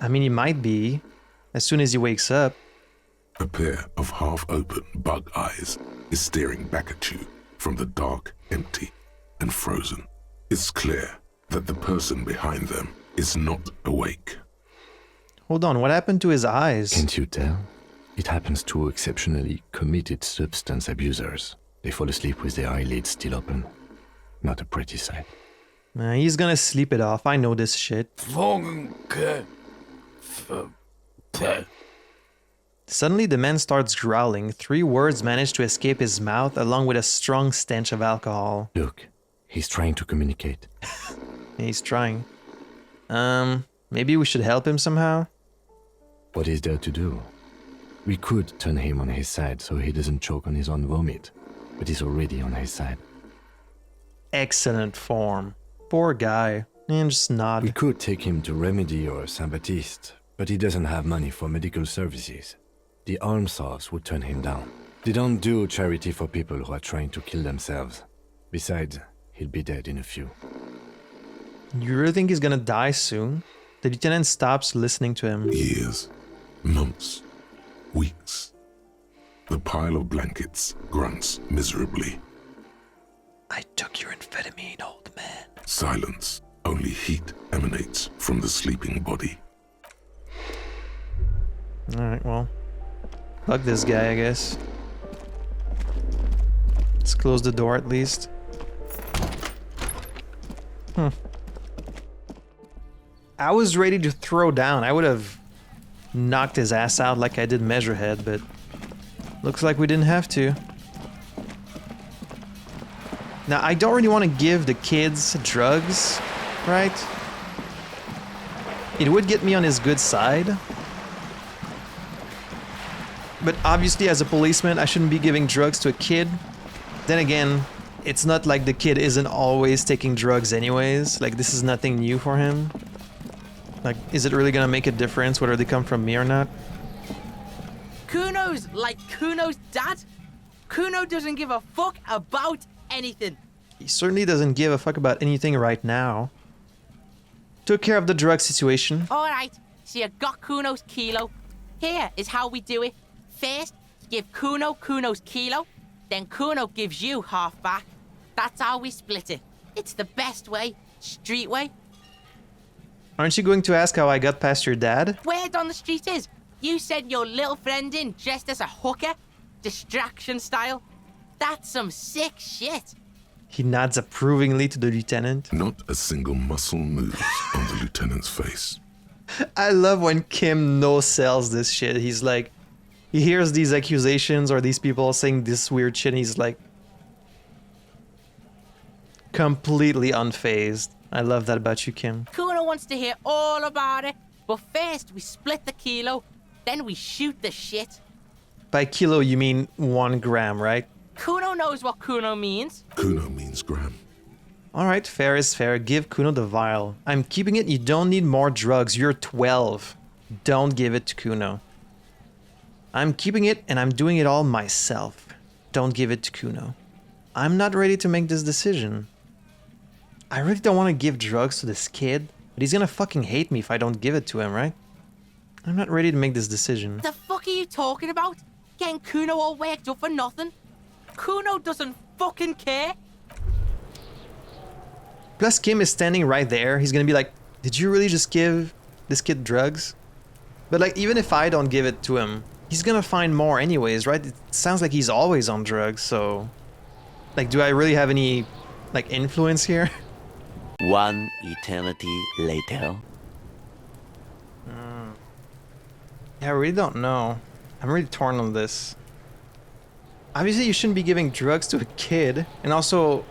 I mean, he might be as soon as he wakes up. A pair of half-open bug eyes is staring back at you from the dark, empty, and frozen. It's clear that the person behind them is not awake. Hold on, what happened to his eyes? Can't you tell? It happens to exceptionally committed substance abusers. They fall asleep with their eyelids still open. Not a pretty sight. He's gonna sleep it off. I know this shit. Suddenly the man starts growling. 3 words manage to escape his mouth along with a strong stench of alcohol. Look, he's trying to communicate. He's trying. Maybe we should help him somehow? What is there to do? We could turn him on his side so he doesn't choke on his own vomit, but he's already on his side. Excellent form. Poor guy. And just nod. We could take him to Remedy or Saint-Baptiste, but he doesn't have money for medical services. The almshouse would turn him down. They don't do charity for people who are trying to kill themselves. Besides, he'll be dead in a few. You really think he's gonna die soon? The lieutenant stops listening to him. Years, months, weeks. The pile of blankets grunts miserably. I took your amphetamine, old man. Silence. Only heat emanates from the sleeping body. Alright, well. Fuck this guy, I guess. Let's close the door at least. I was ready to throw down. I would have knocked his ass out like I did Measurehead, but looks like we didn't have to. Now, I don't really want to give the kids drugs, right? It would get me on his good side. But obviously, as a policeman, I shouldn't be giving drugs to a kid. Then again, it's not like the kid isn't always taking drugs anyways. Like, this is nothing new for him. Like, is it really gonna make a difference whether they come from me or not? Cuno's like Cuno's dad. Cuno doesn't give a fuck about anything. He certainly doesn't give a fuck about anything right now. Took care of the drug situation. Alright, so you got Cuno's kilo. Here is how we do it. First, give Cuno Cuno's kilo, then Cuno gives you half back. That's how we split it. It's the best way, street way. Aren't you going to ask how I got past your dad? Word on the street is, you sent your little friend in dressed as a hooker, distraction style. That's some sick shit. He nods approvingly to the lieutenant. Not a single muscle moves on the lieutenant's face. I love when Kim no-sells this shit. He's like, he hears these accusations or these people saying this weird shit and he's like, completely unfazed. I love that about you, Kim. Cuno wants to hear all about it, but first we split the kilo, then we shoot the shit. By kilo, you mean 1 gram, right? Cuno knows what Cuno means. Cuno means gram. Alright, fair is fair. Give Cuno the vial. I'm keeping it. You don't need more drugs. You're 12. Don't give it to Cuno. I'm keeping it and I'm doing it all myself. Don't give it to Cuno. I'm not ready to make this decision. I really don't want to give drugs to this kid, but he's gonna fucking hate me if I don't give it to him, right? I'm not ready to make this decision. The fuck are you talking about? Getting Cuno all worked up for nothing? Cuno doesn't fucking care. Plus, Kim is standing right there. He's gonna be like, did you really just give this kid drugs? But like, even if I don't give it to him, he's gonna find more anyways, right? It sounds like he's always on drugs, so... Like, do I really have any, like, influence here? One eternity later. Yeah, I really don't know. I'm really torn on this. Obviously, you shouldn't be giving drugs to a kid. And also,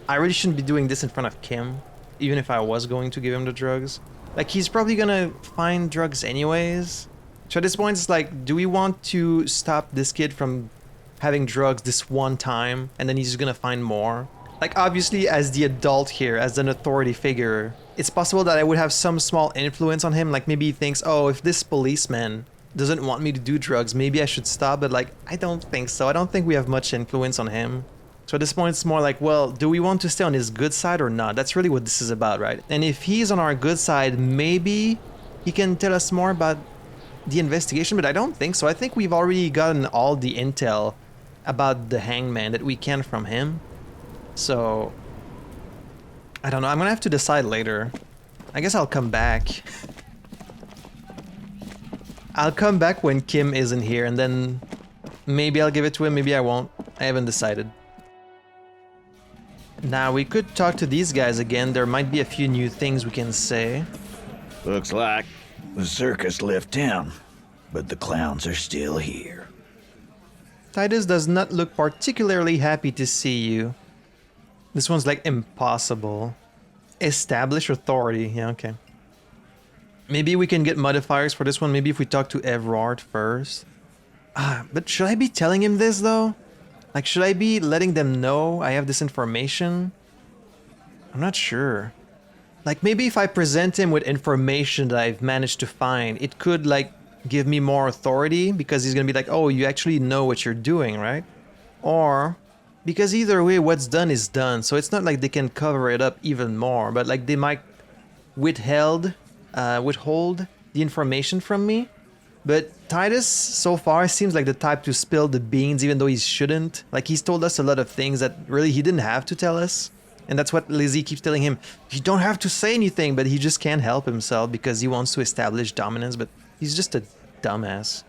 I really shouldn't be doing this in front of Kim. Even if I was going to give him the drugs. Like, he's probably gonna find drugs anyways. So at this point, it's like, do we want to stop this kid from having drugs this one time? And then he's just gonna find more? Like, obviously, as the adult here, as an authority figure, it's possible that I would have some small influence on him. Like, maybe he thinks, oh, if this policeman doesn't want me to do drugs, maybe I should stop. But, like, I don't think so. I don't think we have much influence on him. So at this point, it's more like, well, do we want to stay on his good side or not? That's really what this is about, right? And if he's on our good side, maybe he can tell us more about the investigation, but I don't think so. I think we've already gotten all the intel about the hangman that we can from him. So, I don't know. I'm gonna have to decide later. I guess I'll come back. I'll come back when Kim isn't here, and then maybe I'll give it to him, maybe I won't. I haven't decided. Now, we could talk to these guys again. There might be a few new things we can say. Looks like the circus left town, but the clowns are still here. Titus does not look particularly happy to see you. This one's like impossible. Establish authority. Yeah, okay. Maybe we can get modifiers for this one. Maybe if we talk to Everard first. But should I be telling him this though? Like, should I be letting them know I have this information? I'm not sure. Like, maybe if I present him with information that I've managed to find, it could, like, give me more authority because he's gonna be like, oh, you actually know what you're doing, right? Or, because either way, what's done is done, so it's not like they can cover it up even more, but like they might withhold the information from me. But Titus, so far, seems like the type to spill the beans even though he shouldn't. Like, he's told us a lot of things that really he didn't have to tell us. And that's what Lizzie keeps telling him. You don't have to say anything, but he just can't help himself because he wants to establish dominance, but he's just a dumbass.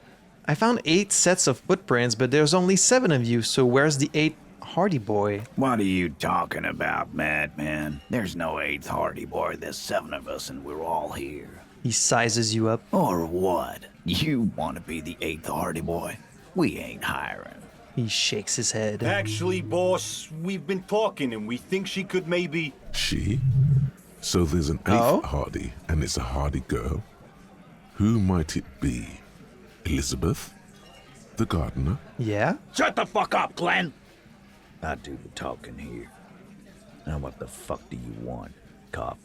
I found 8 sets of footprints, but there's only 7 of you, so where's the 8th Hardy Boy? What are you talking about, madman? There's no 8th Hardy Boy. There's 7 of us and we're all here. He sizes you up. Or what? You want to be the 8th Hardy Boy? We ain't hiring. He shakes his head. Actually, boss, we've been talking and we think she could maybe... She? So there's an 8th Hardy, and it's a Hardy girl? Who might it be? Elizabeth? The gardener? Yeah? Shut the fuck up, Glenn! I do the talking here. Now what the fuck do you want, cop?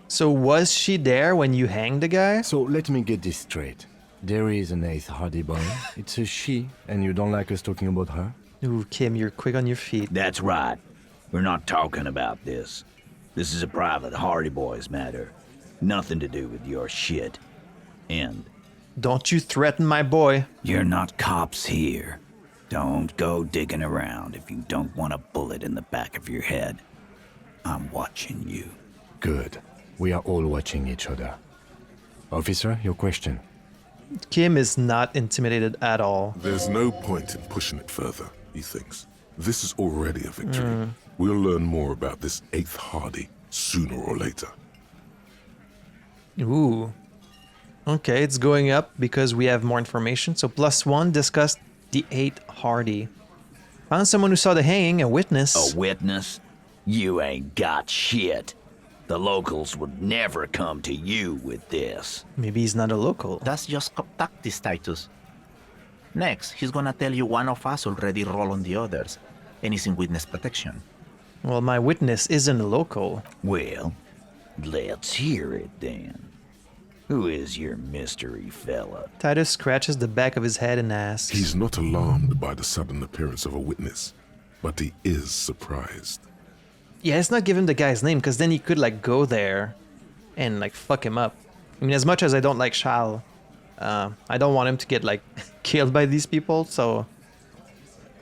So was she there when you hanged the guy? So let me get this straight. There is an 8th Hardy Boy. It's a she, and you don't like us talking about her? Ooh, Kim, you're quick on your feet. That's right. We're not talking about this. This is a private Hardy Boys matter. Nothing to do with your shit. End. Don't you threaten my boy. You're not cops here. Don't go digging around if you don't want a bullet in the back of your head. I'm watching you. Good. We are all watching each other. Officer, your question. Kim is not intimidated at all. There's no point in pushing it further, he thinks. This is already a victory. We'll learn more about this 8th Hardy sooner or later. Ooh. Okay, it's going up because we have more information. So +1 discussed the 8th Hardy. Found someone who saw the hanging, a witness. A witness? You ain't got shit. The locals would never come to you with this. Maybe he's not a local. That's just tactics, Titus. Next, he's gonna tell you one of us already rolled on the others, and is in witness protection. Well, my witness isn't a local. Well, let's hear it then. Who is your mystery fella? Titus scratches the back of his head and asks. He's not alarmed by the sudden appearance of a witness, but he is surprised. Yeah, it's not giving the guy's name, because then he could, like, go there and, like, fuck him up. I mean, as much as I don't like Charles, I don't want him to get, like, killed by these people, so...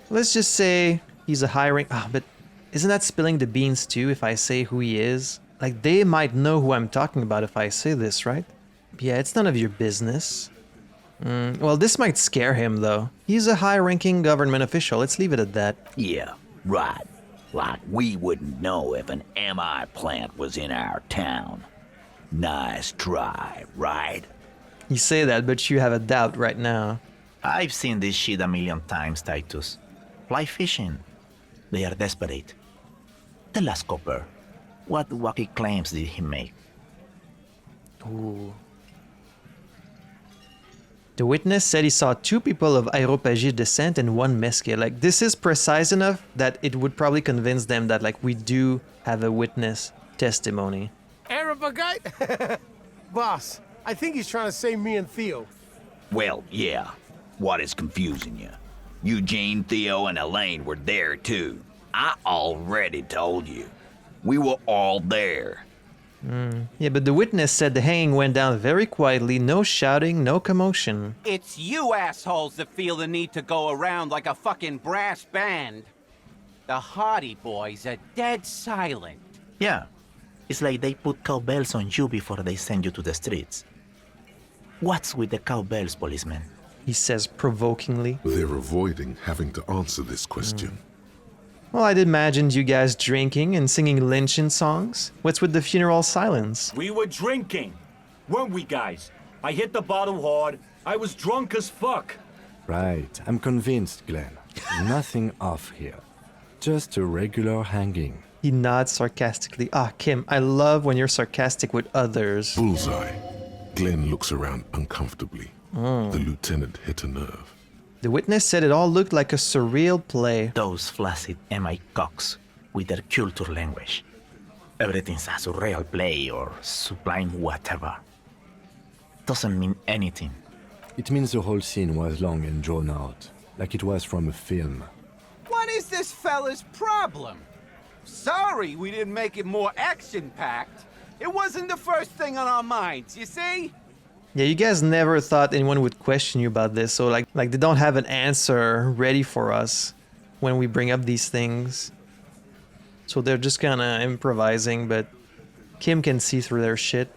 Let's just say he's a high rank... Ah, but isn't that spilling the beans, too, if I say who he is? Like, they might know who I'm talking about if I say this, right? Yeah, it's none of your business. Well, this might scare him, though. He's a high-ranking government official. Let's leave it at that. Yeah, right. Like we wouldn't know if an MI plant was in our town. Nice try, right? You say that, but you have a doubt right now. I've seen this shit a million times, Titus. Fly fishing. They are desperate. The last copper. What wacky claims did he make? Ooh. The witness said he saw 2 people of Aeropagi descent and 1 Mesque. Like, this is precise enough that it would probably convince them that, like, we do have a witness testimony. Aeropagi? Boss, I think he's trying to say me and Theo. Well, yeah. What is confusing you? Eugene, Theo, and Elaine were there too. I already told you. We were all there. Yeah, but the witness said the hanging went down very quietly, no shouting, no commotion. It's you assholes that feel the need to go around like a fucking brass band. The Hardy Boys are dead silent. Yeah. It's like they put cowbells on you before they send you to the streets. What's with the cowbells, policeman? He says provokingly. They're avoiding having to answer this question. Well, I'd imagined you guys drinking and singing lynching songs. What's with the funeral silence? We were drinking, weren't we, guys? I hit the bottle hard. I was drunk as fuck. Right, I'm convinced, Glenn. Nothing off here. Just a regular hanging. He nods sarcastically. Ah, Kim, I love when you're sarcastic with others. Bullseye. Glenn looks around uncomfortably. The lieutenant hit a nerve. The witness said it all looked like a surreal play. Those flaccid MI cocks with their culture language. Everything's a surreal play or sublime whatever. Doesn't mean anything. It means the whole scene was long and drawn out, like it was from a film. What is this fella's problem? Sorry we didn't make it more action-packed. It wasn't the first thing on our minds, you see? Yeah, you guys never thought anyone would question you about this, so like they don't have an answer ready for us when we bring up these things. So they're just kinda improvising, but Kim can see through their shit.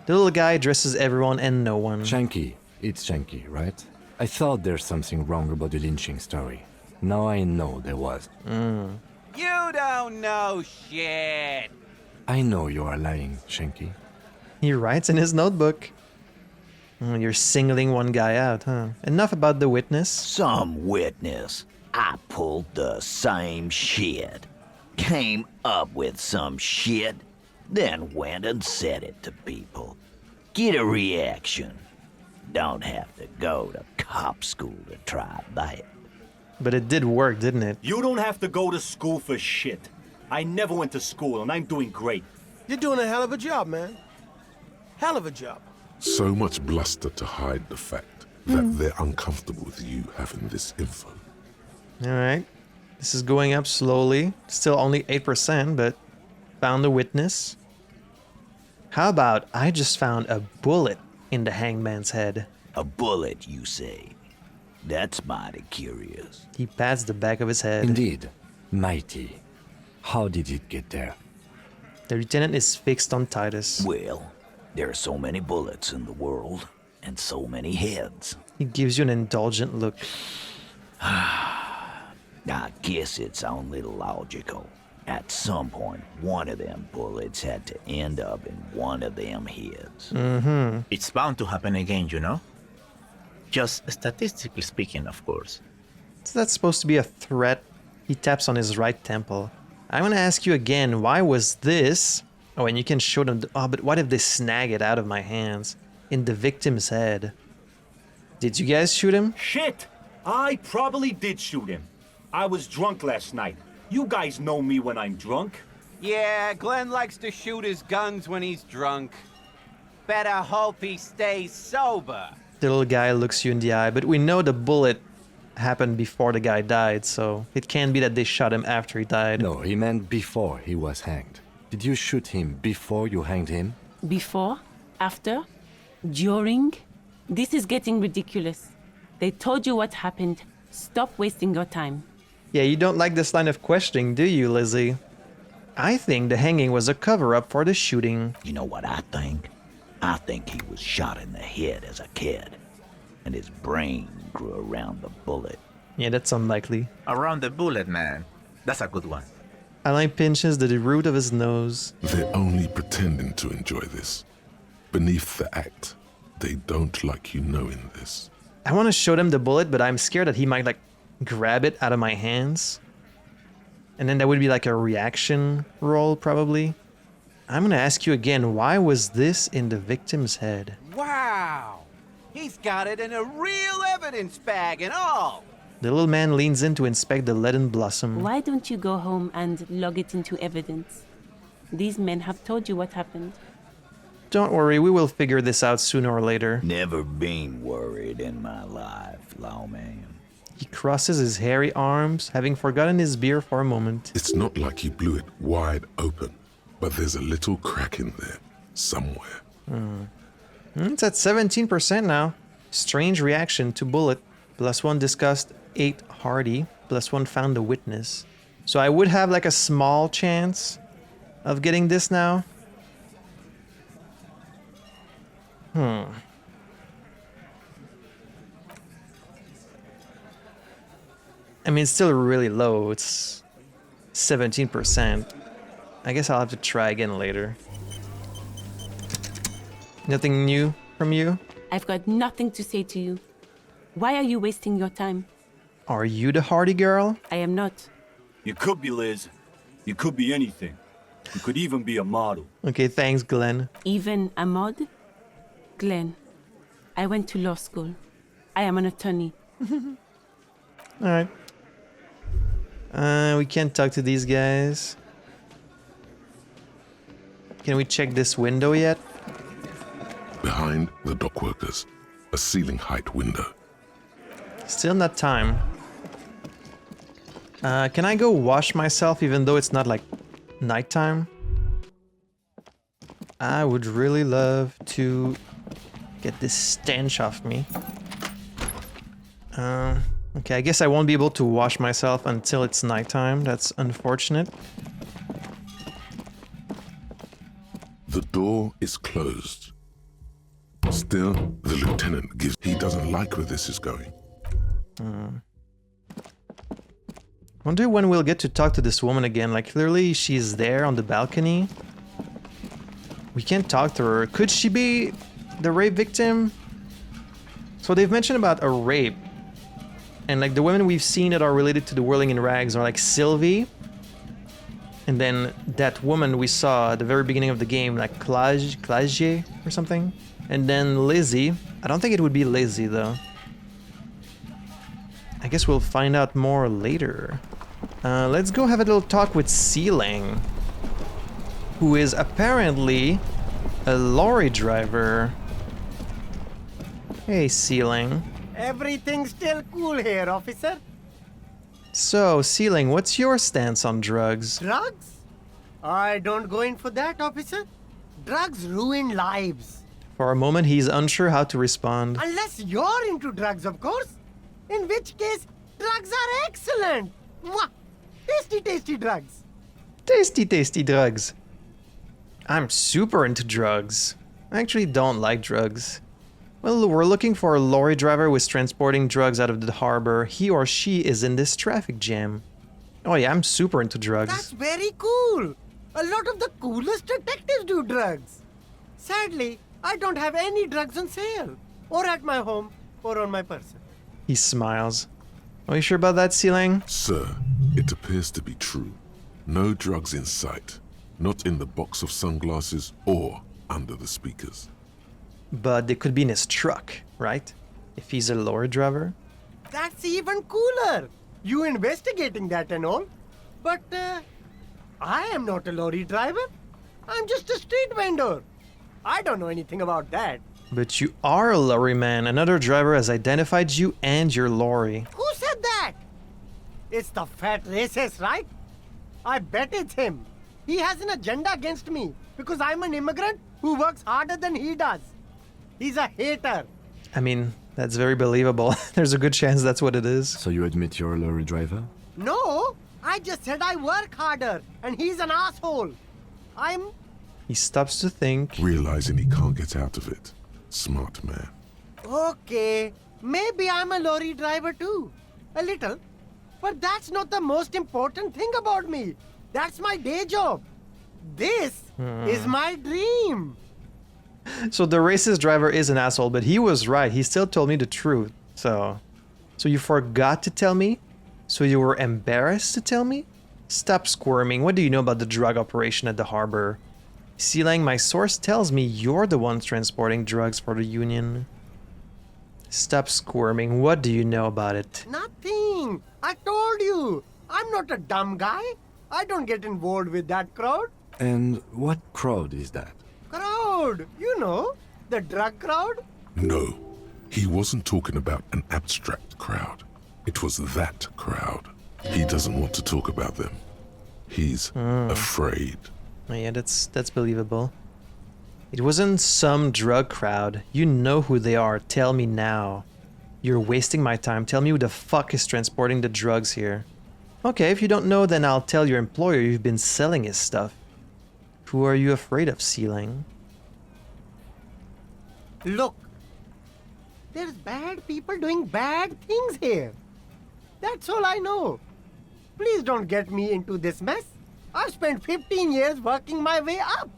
The little guy addresses everyone and no one. Shanky. It's Shanky, right? I thought there's something wrong about the lynching story. Now I know there was. You don't know shit. I know you are lying, Shanky. He writes in his notebook. You're singling one guy out, huh? Enough about the witness. Some witness. I pulled the same shit. Came up with some shit, then went and said it to people. Get a reaction. Don't have to go to cop school to try that. But it did work, didn't it? You don't have to go to school for shit. I never went to school, and I'm doing great. You're doing a hell of a job, man. Hell of a job. So much bluster to hide the fact that they're uncomfortable with you having this info. Alright. This is going up slowly. Still only 8%, but found a witness. How about I just found a bullet in the hangman's head? A bullet, you say? That's mighty curious. He pats the back of his head. Indeed. Mighty. How did it get there? The lieutenant is fixed on Titus. Well, there are so many bullets in the world, and so many heads. He gives you an indulgent look. I guess it's only logical. At some point, one of them bullets had to end up in one of them heads. It's bound to happen again, you know? Just statistically speaking, of course. So that's supposed to be a threat. He taps on his right temple. I'm gonna ask you again, why was this... Oh, and you can show them... Oh, but what if they snag it out of my hands? In the victim's head. Did you guys shoot him? Shit! I probably did shoot him. I was drunk last night. You guys know me when I'm drunk. Yeah, Glenn likes to shoot his guns when he's drunk. Better hope he stays sober. The little guy looks you in the eye, but we know the bullet happened before the guy died, so it can't be that they shot him after he died. No, he meant before he was hanged. Did you shoot him before you hanged him? Before? After? During? This is getting ridiculous. They told you what happened. Stop wasting your time. Yeah, you don't like this line of questioning, do you, Lizzie? I think the hanging was a cover-up for the shooting. You know what I think? I think he was shot in the head as a kid, and his brain grew around the bullet. Yeah, that's unlikely. Around the bullet, man. That's a good one. Alain pinches the root of his nose. They're only pretending to enjoy this. Beneath the act, they don't like you knowing this. I want to show them the bullet, but I'm scared that he might, like, grab it out of my hands. And then that would be like a reaction roll, probably. I'm gonna ask you again, why was this in the victim's head? Wow! He's got it in a real evidence bag and all! The little man leans in to inspect the leaden blossom. Why don't you go home and log it into evidence? These men have told you what happened. Don't worry, we will figure this out sooner or later. Never been worried in my life, lawman. He crosses his hairy arms, having forgotten his beer for a moment. It's not like you blew it wide open, but there's a little crack in there, somewhere. It's at 17% now. Strange reaction to bullet. +1 discussed 8 hardy. +1 found the witness. So I would have like a small chance of getting this now. I mean, it's still really low. It's 17%. I guess I'll have to try again later. Nothing new from you? I've got nothing to say to you. Why are you wasting your time? Are you the hardy girl? I am not. You could be, Liz. You could be anything. You could even be a model. Okay, thanks, Glenn. Even a mod? Glenn, I went to law school. I am an attorney. Alright. We can't talk to these guys. Can we check this window yet? Behind the dockworkers, a ceiling height window. Still not time. Can I go wash myself even though it's not like nighttime? I would really love to get this stench off me. Okay, I guess I won't be able to wash myself until it's nighttime. That's unfortunate. The door is closed. Still, the lieutenant gives... He doesn't like where this is going. Wonder when we'll get to talk to this woman again. Like, clearly she's there on the balcony. We can't talk to her. Could she be the rape victim? So they've mentioned about a rape. And like the women we've seen that are related to the Whirling in Rags are like Sylvie. And then that woman we saw at the very beginning of the game, like Clage or something. And then Lizzie. I don't think it would be Lizzie though. I guess we'll find out more later. Let's go have a little talk with Sealing, who is apparently a lorry driver. Hey, Sealing. Everything's still cool here, officer. So, Sealing, what's your stance on drugs? Drugs? I don't go in for that, officer. Drugs ruin lives. For a moment, he's unsure how to respond. Unless you're into drugs, of course. In which case, drugs are excellent. Mwah! Tasty, tasty drugs. Tasty, tasty drugs. I'm super into drugs. I actually don't like drugs. Well, we're looking for a lorry driver who is transporting drugs out of the harbor. He or she is in this traffic jam. Oh yeah, I'm super into drugs. That's very cool. A lot of the coolest detectives do drugs. Sadly, I don't have any drugs on sale. Or at my home, or on my person. He smiles. Are you sure about that, Sealing? Sir, it appears to be true. No drugs in sight. Not in the box of sunglasses or under the speakers. But they could be in his truck, right? If he's a lorry driver. That's even cooler. You investigating that and all. But I am not a lorry driver. I'm just a street vendor. I don't know anything about that. But you are a lorry man. Another driver has identified you and your lorry. Who said that? It's the fat racist, right? I bet it's him. He has an agenda against me because I'm an immigrant who works harder than he does. He's a hater. I mean, that's very believable. There's a good chance that's what it is. So you admit you're a lorry driver? No, I just said I work harder and he's an asshole. He stops to think. Realizing he can't get out of it. Smart man. Okay, maybe I'm a lorry driver too. A little. But that's not the most important thing about me. That's my day job. This is my dream. So the racist driver is an asshole, but he was right. He still told me the truth. So you forgot to tell me? So you were embarrassed to tell me? Stop squirming. What do you know about the drug operation at the harbor? Sealang, my source tells me you're the one transporting drugs for the Union. Stop squirming. What do you know about it? Nothing. I told you. I'm not a dumb guy. I don't get involved with that crowd. And what crowd is that? Crowd. You know, the drug crowd. No, he wasn't talking about an abstract crowd. It was that crowd. He doesn't want to talk about them. He's afraid. Yeah, that's believable. It wasn't some drug crowd. You know who they are. Tell me now. You're wasting my time. Tell me who the fuck is transporting the drugs here. Okay, if you don't know, then I'll tell your employer you've been selling his stuff. Who are you afraid of, Sealang? Look, there's bad people doing bad things here. That's all I know. Please don't get me into this mess. I've spent 15 years working my way up.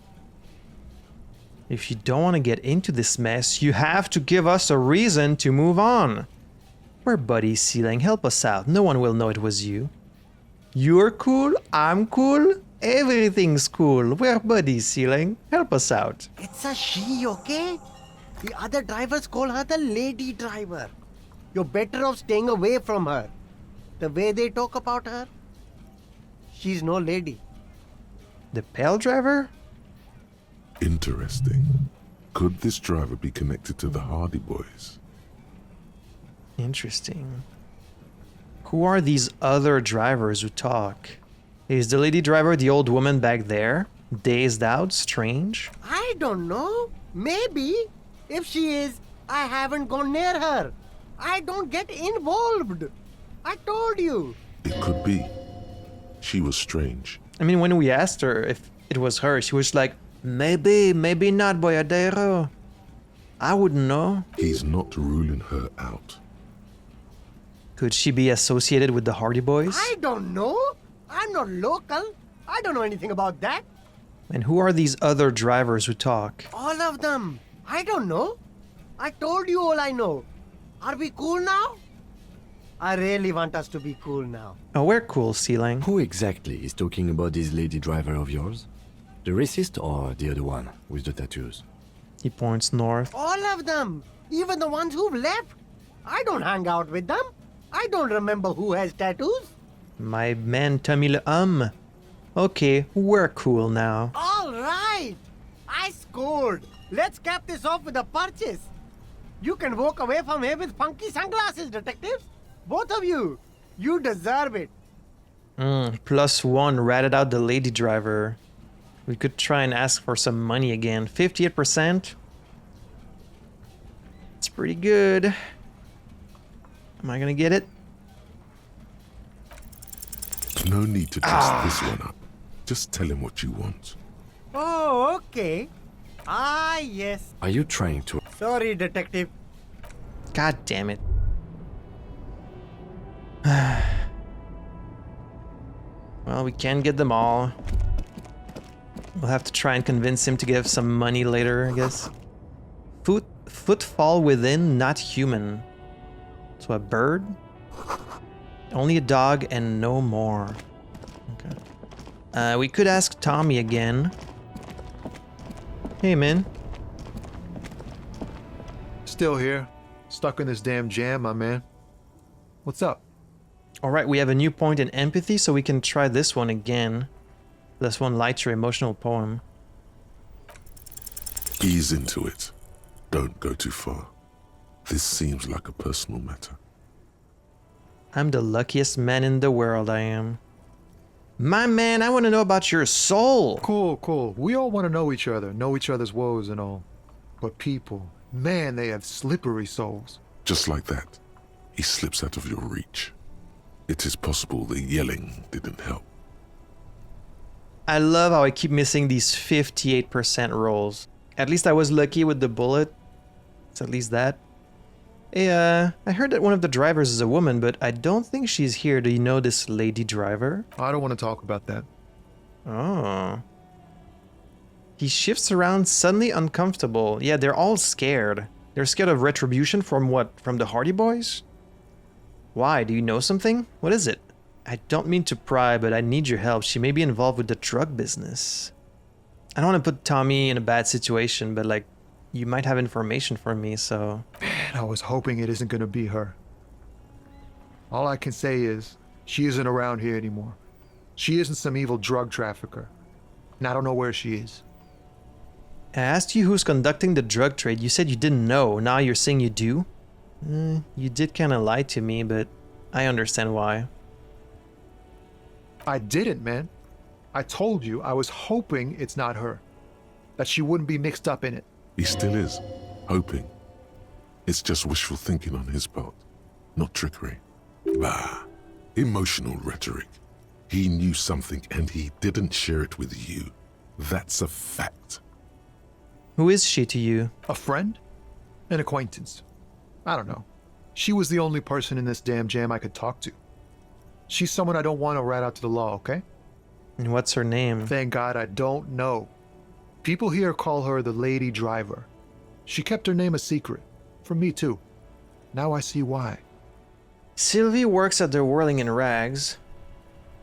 If you don't want to get into this mess, you have to give us a reason to move on. We're buddies, Sealang. Help us out. No one will know it was you. You're cool, I'm cool, everything's cool. We're buddies, Sealang. Help us out. It's a she, okay? The other drivers call her the lady driver. You're better off staying away from her. The way they talk about her, she's no lady. The pale driver? Interesting. Could this driver be connected to the Hardy Boys? Interesting. Who are these other drivers who talk? Is the lady driver the old woman back there? Dazed out? Strange? I don't know. Maybe. If she is, I haven't gone near her. I don't get involved. I told you. It could be. She was strange. I mean, when we asked her if it was her, she was like, maybe, maybe not, Boyadero. I wouldn't know. He's not ruling her out. Could she be associated with the Hardy Boys? I don't know. I'm not local. I don't know anything about that. And who are these other drivers who talk? All of them. I don't know. I told you all I know. Are we cool now? I really want us to be cool now. Oh, we're cool, Sealang. Who exactly is talking about this lady driver of yours? The racist or the other one with the tattoos? He points north. All of them. Even the ones who've left. I don't hang out with them. I don't remember who has tattoos. My man Tamil Okay, we're cool now. All right. I scored. Let's cap this off with a purchase. You can walk away from here with funky sunglasses, detectives. Both of you. You deserve it. +1 ratted out the lady driver. We could try and ask for some money again. 58%. It's pretty good. Am I gonna get it? No need to dress this one up. Just tell him what you want. Oh, okay. Ah, yes. Are you trying to... Sorry, detective. God damn it. Well, we can't get them all. We'll have to try and convince him to give some money later, I guess. Footfall within, not human. So a bird? Only a dog and no more. Okay. We could ask Tommy again. Hey, man. Still here. Stuck in this damn jam, my man. What's up? All right, we have a new point in empathy, so we can try this one again. This one lights your emotional poem. Ease into it. Don't go too far. This seems like a personal matter. I'm the luckiest man in the world, I am. My man, I want to know about your soul. Cool. We all want to know each other's woes and all. But people, man, they have slippery souls. Just like that, he slips out of your reach. It is possible the yelling didn't help. I love how I keep missing these 58% rolls. At least I was lucky with the bullet. It's at least that. Hey, I heard that one of the drivers is a woman, but I don't think she's here. Do you know this lady driver? I don't want to talk about that. Oh. He shifts around, suddenly uncomfortable. Yeah, they're all scared. They're scared of retribution from what? From the Hardy Boys? Why? Do you know something? What is it? I don't mean to pry, but I need your help. She may be involved with the drug business. I don't want to put Tommy in a bad situation, but like, you might have information for me, so... Man, I was hoping it isn't gonna be her. All I can say is, she isn't around here anymore. She isn't some evil drug trafficker. And I don't know where she is. I asked you who's conducting the drug trade. You said you didn't know. Now you're saying you do? You did kind of lie to me, but I understand why. I didn't, man. I told you I was hoping it's not her. That she wouldn't be mixed up in it. He still is, hoping. It's just wishful thinking on his part, not trickery. Bah, emotional rhetoric. He knew something and he didn't share it with you. That's a fact. Who is she to you? A friend? An acquaintance. I don't know. She was the only person in this damn jam I could talk to. She's someone I don't want to rat out to the law, okay? And what's her name? Thank God I don't know. People here call her the lady driver. She kept her name a secret. From me too. Now I see why. Sylvie works at the Whirling in Rags.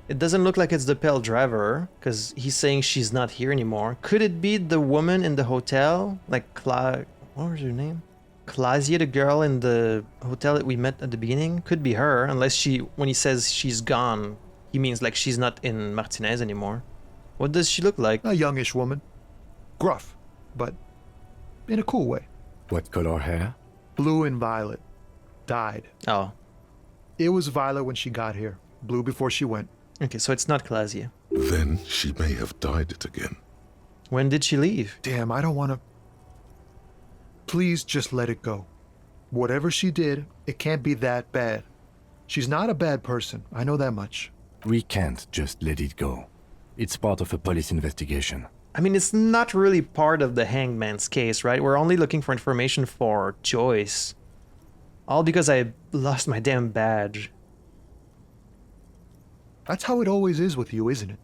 It doesn't look like it's the pale driver, because he's saying she's not here anymore. Could it be the woman in the hotel? Like what was her name? Claudia, the girl in the hotel that we met at the beginning? Could be her, unless when he says she's gone, he means like she's not in Martinez anymore. What does she look like? A youngish woman. Gruff, but in a cool way. What color hair? Blue and violet. Dyed. Oh. It was violet when she got here. Blue before she went. Okay, so it's not Claudia. Then she may have dyed it again. When did she leave? Damn, I don't want to... Please just let it go. Whatever she did, it can't be that bad. She's not a bad person. I know that much. We can't just let it go. It's part of a police investigation. I mean, it's not really part of the hangman's case, right? We're only looking for information for Joyce. All because I lost my damn badge. That's how it always is with you, isn't it?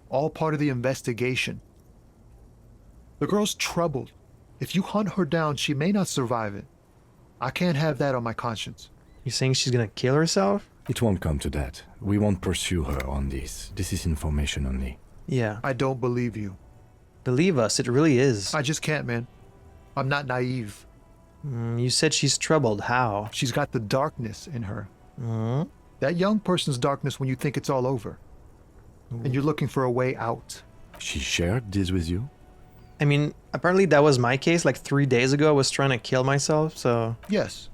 All part of the investigation. The girl's troubled. If you hunt her down, she may not survive it. I can't have that on my conscience. You saying she's gonna kill herself? It won't come to that. We won't pursue her on this. This is information only. Yeah. I don't believe you. Believe us, it really is. I just can't, man. I'm not naive. You said she's troubled. How? She's got the darkness in her. That young person's darkness when you think it's all over. And you're looking for a way out. She shared this with you? I mean, apparently that was my case. Like 3 days ago, I was trying to kill myself, so... Yes.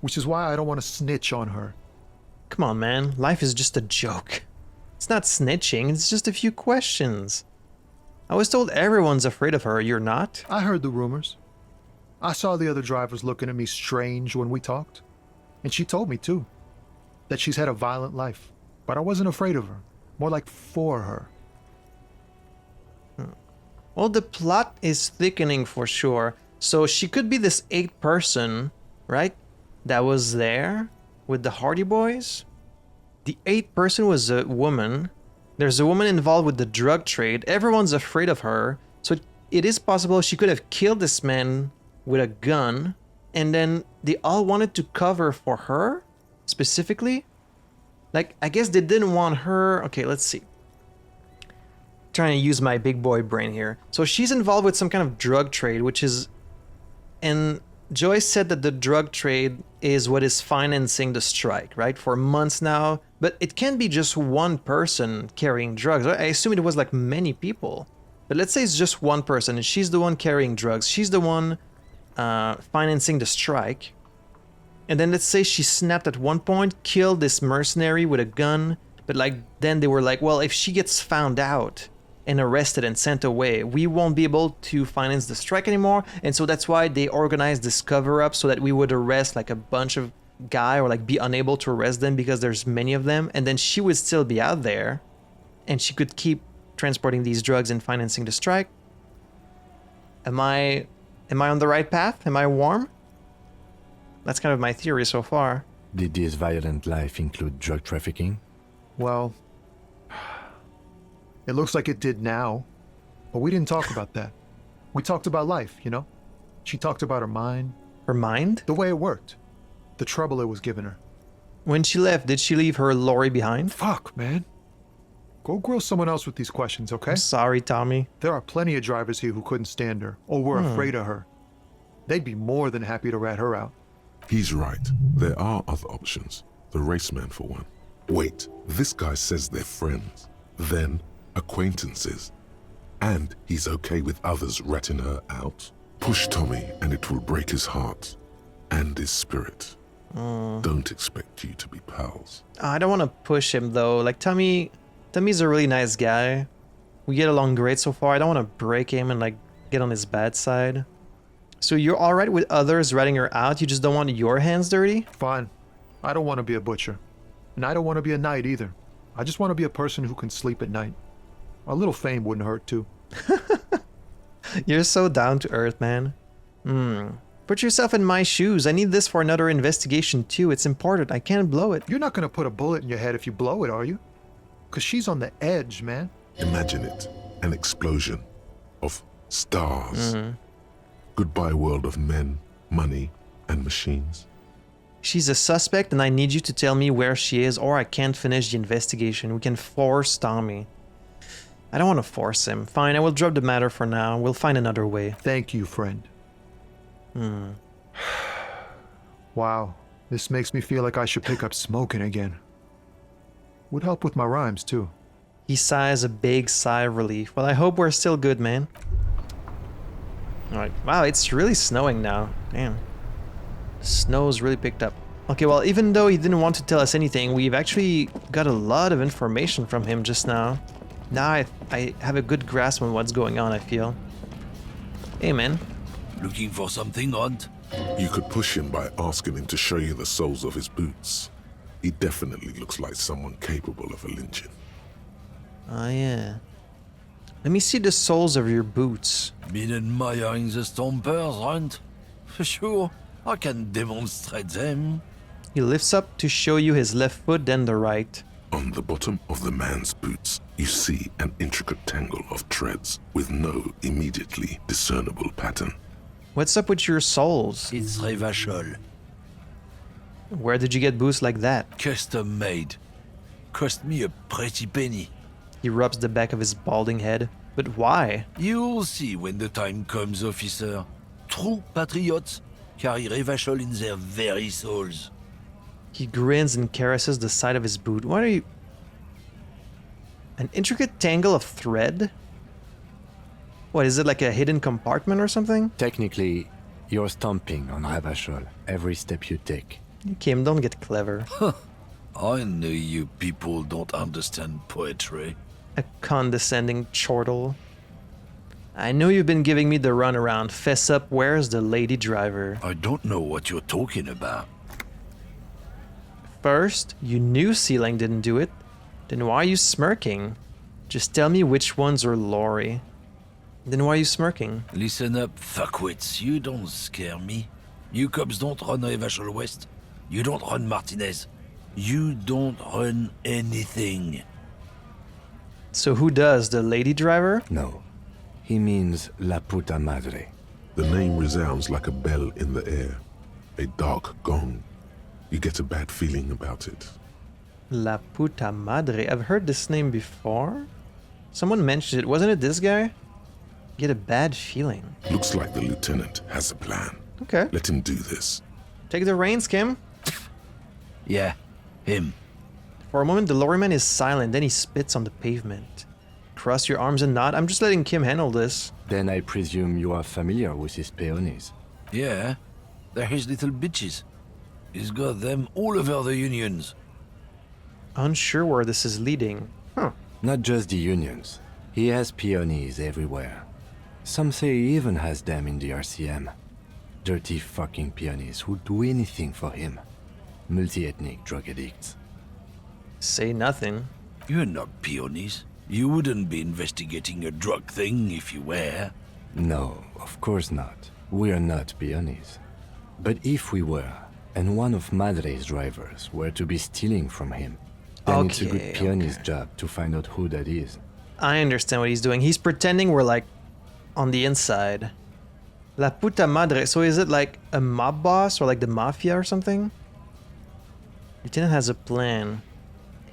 Which is why I don't want to snitch on her. Come on, man. Life is just a joke. It's not snitching, it's just a few questions. I was told everyone's afraid of her. You're not? I heard the rumors. I saw the other drivers looking at me strange when we talked. And she told me, too, that she's had a violent life. But I wasn't afraid of her. More like for her. Well, the plot is thickening for sure. So she could be this 8th person, right? That was there with the Hardy Boys. The 8th person was a woman. There's a woman involved with the drug trade. Everyone's afraid of her. So it is possible she could have killed this man with a gun. And then they all wanted to cover for her, specifically. Like, I guess they didn't want her. Okay, let's see. Trying to use my big boy brain here. So she's involved with some kind of drug trade, which is... And Joyce said that the drug trade is what is financing the strike, right? For months now. But it can't be just one person carrying drugs. I assume it was like many people. But let's say it's just one person and she's the one carrying drugs. She's the one financing the strike. And then let's say she snapped at one point, killed this mercenary with a gun. But like then they were like, well, if she gets found out and arrested and sent away, we won't be able to finance the strike anymore. And so that's why they organized this cover-up so that we would arrest like a bunch of guy or like be unable to arrest them because there's many of them. And then she would still be out there and she could keep transporting these drugs and financing the strike. Am I on the right path? Am I warm? That's kind of my theory so far. Did this violent life include drug trafficking? Well, it looks like it did now, but we didn't talk about that. We talked about life, you know? She talked about her mind. Her mind? The way it worked. The trouble it was giving her. When she left, did she leave her lorry behind? Fuck, man. Go grill someone else with these questions, okay? I'm sorry, Tommy. There are plenty of drivers here who couldn't stand her, or were afraid of her. They'd be more than happy to rat her out. He's right. There are other options. The raceman, for one. Wait, this guy says they're friends. Then, acquaintances. And he's okay with others ratting her out. Push Tommy and it will break his heart. And his spirit. Don't expect you to be pals. I don't want to push him though. Like Tommy's a really nice guy. We get along great so far. I don't want to break him and like get on his bad side. So you're alright with others ratting her out, you just don't want your hands dirty? Fine. I don't want to be a butcher. And I don't want to be a knight either. I just want to be a person who can sleep at night. A little fame wouldn't hurt too. You're so down to earth, man. Put yourself in my shoes. I need this for another investigation too. It's important. I can't blow it. You're not going to put a bullet in your head if you blow it, are you? Because she's on the edge, man. Imagine it. An explosion of stars. Goodbye world of men, money, and machines. She's a suspect and I need you to tell me where she is or I can't finish the investigation. We can force Tommy. I don't want to force him. Fine, I will drop the matter for now. We'll find another way. Thank you, friend. Wow, this makes me feel like I should pick up smoking again. Would help with my rhymes, too. He sighs a big sigh of relief. Well, I hope we're still good, man. Alright, wow, it's really snowing now. Damn. The snow's really picked up. Okay, well, even though he didn't want to tell us anything, we've actually got a lot of information from him just now. Now I have a good grasp on what's going on, I feel. Hey, man. Looking for something, Hunt? You could push him by asking him to show you the soles of his boots. He definitely looks like someone capable of a lynching. Oh, yeah. Let me see the soles of your boots. Been admiring the stompers, Hunt? For sure, I can demonstrate them. He lifts up to show you his left foot, then the right. On the bottom of the man's boots, you see an intricate tangle of treads with no immediately discernible pattern. What's up with your soles? It's Revachol. Where did you get boots like that? Custom made. Cost me a pretty penny. He rubs the back of his balding head. But why? You'll see when the time comes, officer. True patriots carry Revachol in their very souls. He grins and caresses the side of his boot. What are you... An intricate tangle of thread? What, is it like a hidden compartment or something? Technically, you're stomping on Revachol every step you take. Kim, don't get clever. I know you people don't understand poetry. A condescending chortle. I know you've been giving me the runaround. Fess up, where's the lady driver? I don't know what you're talking about. First, you knew Sealing didn't do it. Then why are you smirking? Just tell me which ones are Lori. Then why are you smirking? Listen up, fuckwits. You don't scare me. You cops don't run Revachol West. You don't run Martinez. You don't run anything. So who does? The lady driver? No. He means La Puta Madre. The name resounds like a bell in the air. A dark gong. You get a bad feeling about it. La Puta Madre. I've heard this name before. Someone mentioned it. Wasn't it this guy? Get a bad feeling. Looks like the lieutenant has a plan. Okay. Let him do this. Take the reins, Kim. Yeah, him. For a moment, the lorryman is silent, then he spits on the pavement. Cross your arms and nod. I'm just letting Kim handle this. Then I presume you are familiar with his peonies. Yeah, they're his little bitches. He's got them all over the unions. Unsure where this is leading. Huh. Not just the unions. He has peonies everywhere. Some say he even has them in the RCM. Dirty fucking peonies who'd do anything for him. Multi-ethnic drug addicts. Say nothing. You're not peonies. You wouldn't be investigating a drug thing if you were. No, of course not. We are not peonies. But if we were, and one of Madre's drivers were to be stealing from him, then it's a good peony's job to find out who that is. I understand what he's doing. He's pretending we're like on the inside. La puta madre. So is it like a mob boss or like the mafia or something? Lieutenant has a plan.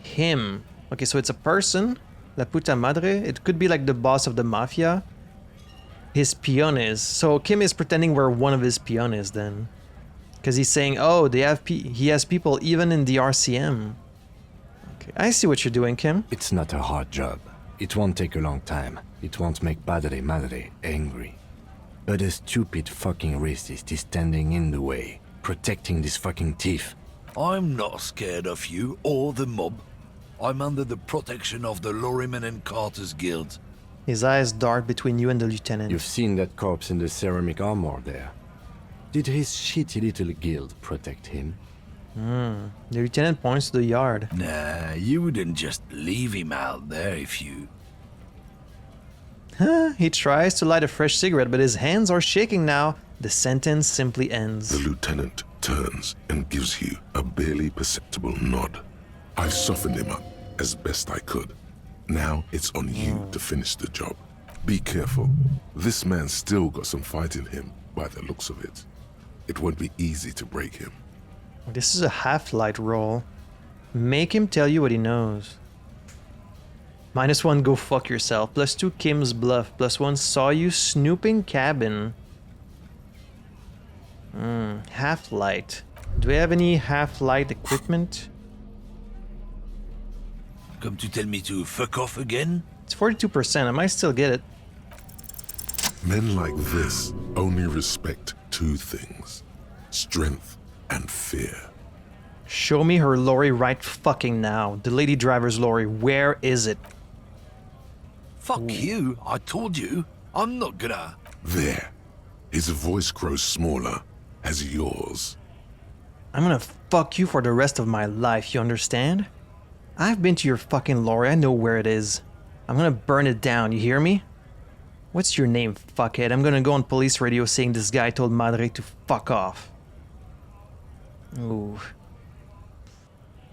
Him. Okay, so it's a person. La puta madre. It could be like the boss of the mafia. His peones. So Kim is pretending we're one of his peones then. Because he's saying, oh, they have he has people even in the RCM. Okay, I see what you're doing, Kim. It's not a hard job. It won't take a long time. It won't make Padre Madre angry. But a stupid fucking racist is standing in the way, protecting this fucking thief. I'm not scared of you or the mob. I'm under the protection of the Lorrymen and Carters Guild. His eyes dart between you and the lieutenant. You've seen that corpse in the ceramic armor there. Did his shitty little guild protect him? The lieutenant points to the yard. Nah, you wouldn't just leave him out there if you... He tries to light a fresh cigarette, but his hands are shaking now. The sentence simply ends. The lieutenant turns and gives you a barely perceptible nod. I've softened him up as best I could. Now it's on you to finish the job. Be careful. This man's still got some fight in him by the looks of it. It won't be easy to break him. This is a half-light roll. Make him tell you what he knows. -1, go fuck yourself. +2, Kim's bluff. +1, saw you snooping cabin. Half-light. Do we have any half-light equipment? Come to tell me to fuck off again? It's 42%. I might still get it. Men like this only respect two things: strength and fear. Show me her lorry right fucking now. The lady driver's lorry. Where is it? Fuck you. I told you. I'm not gonna... There. His voice grows smaller as yours. I'm gonna fuck you for the rest of my life, you understand? I've been to your fucking lorry. I know where it is. I'm gonna burn it down, you hear me? What's your name, fuckhead? I'm gonna go on police radio saying this guy told Madre to fuck off. Ooh.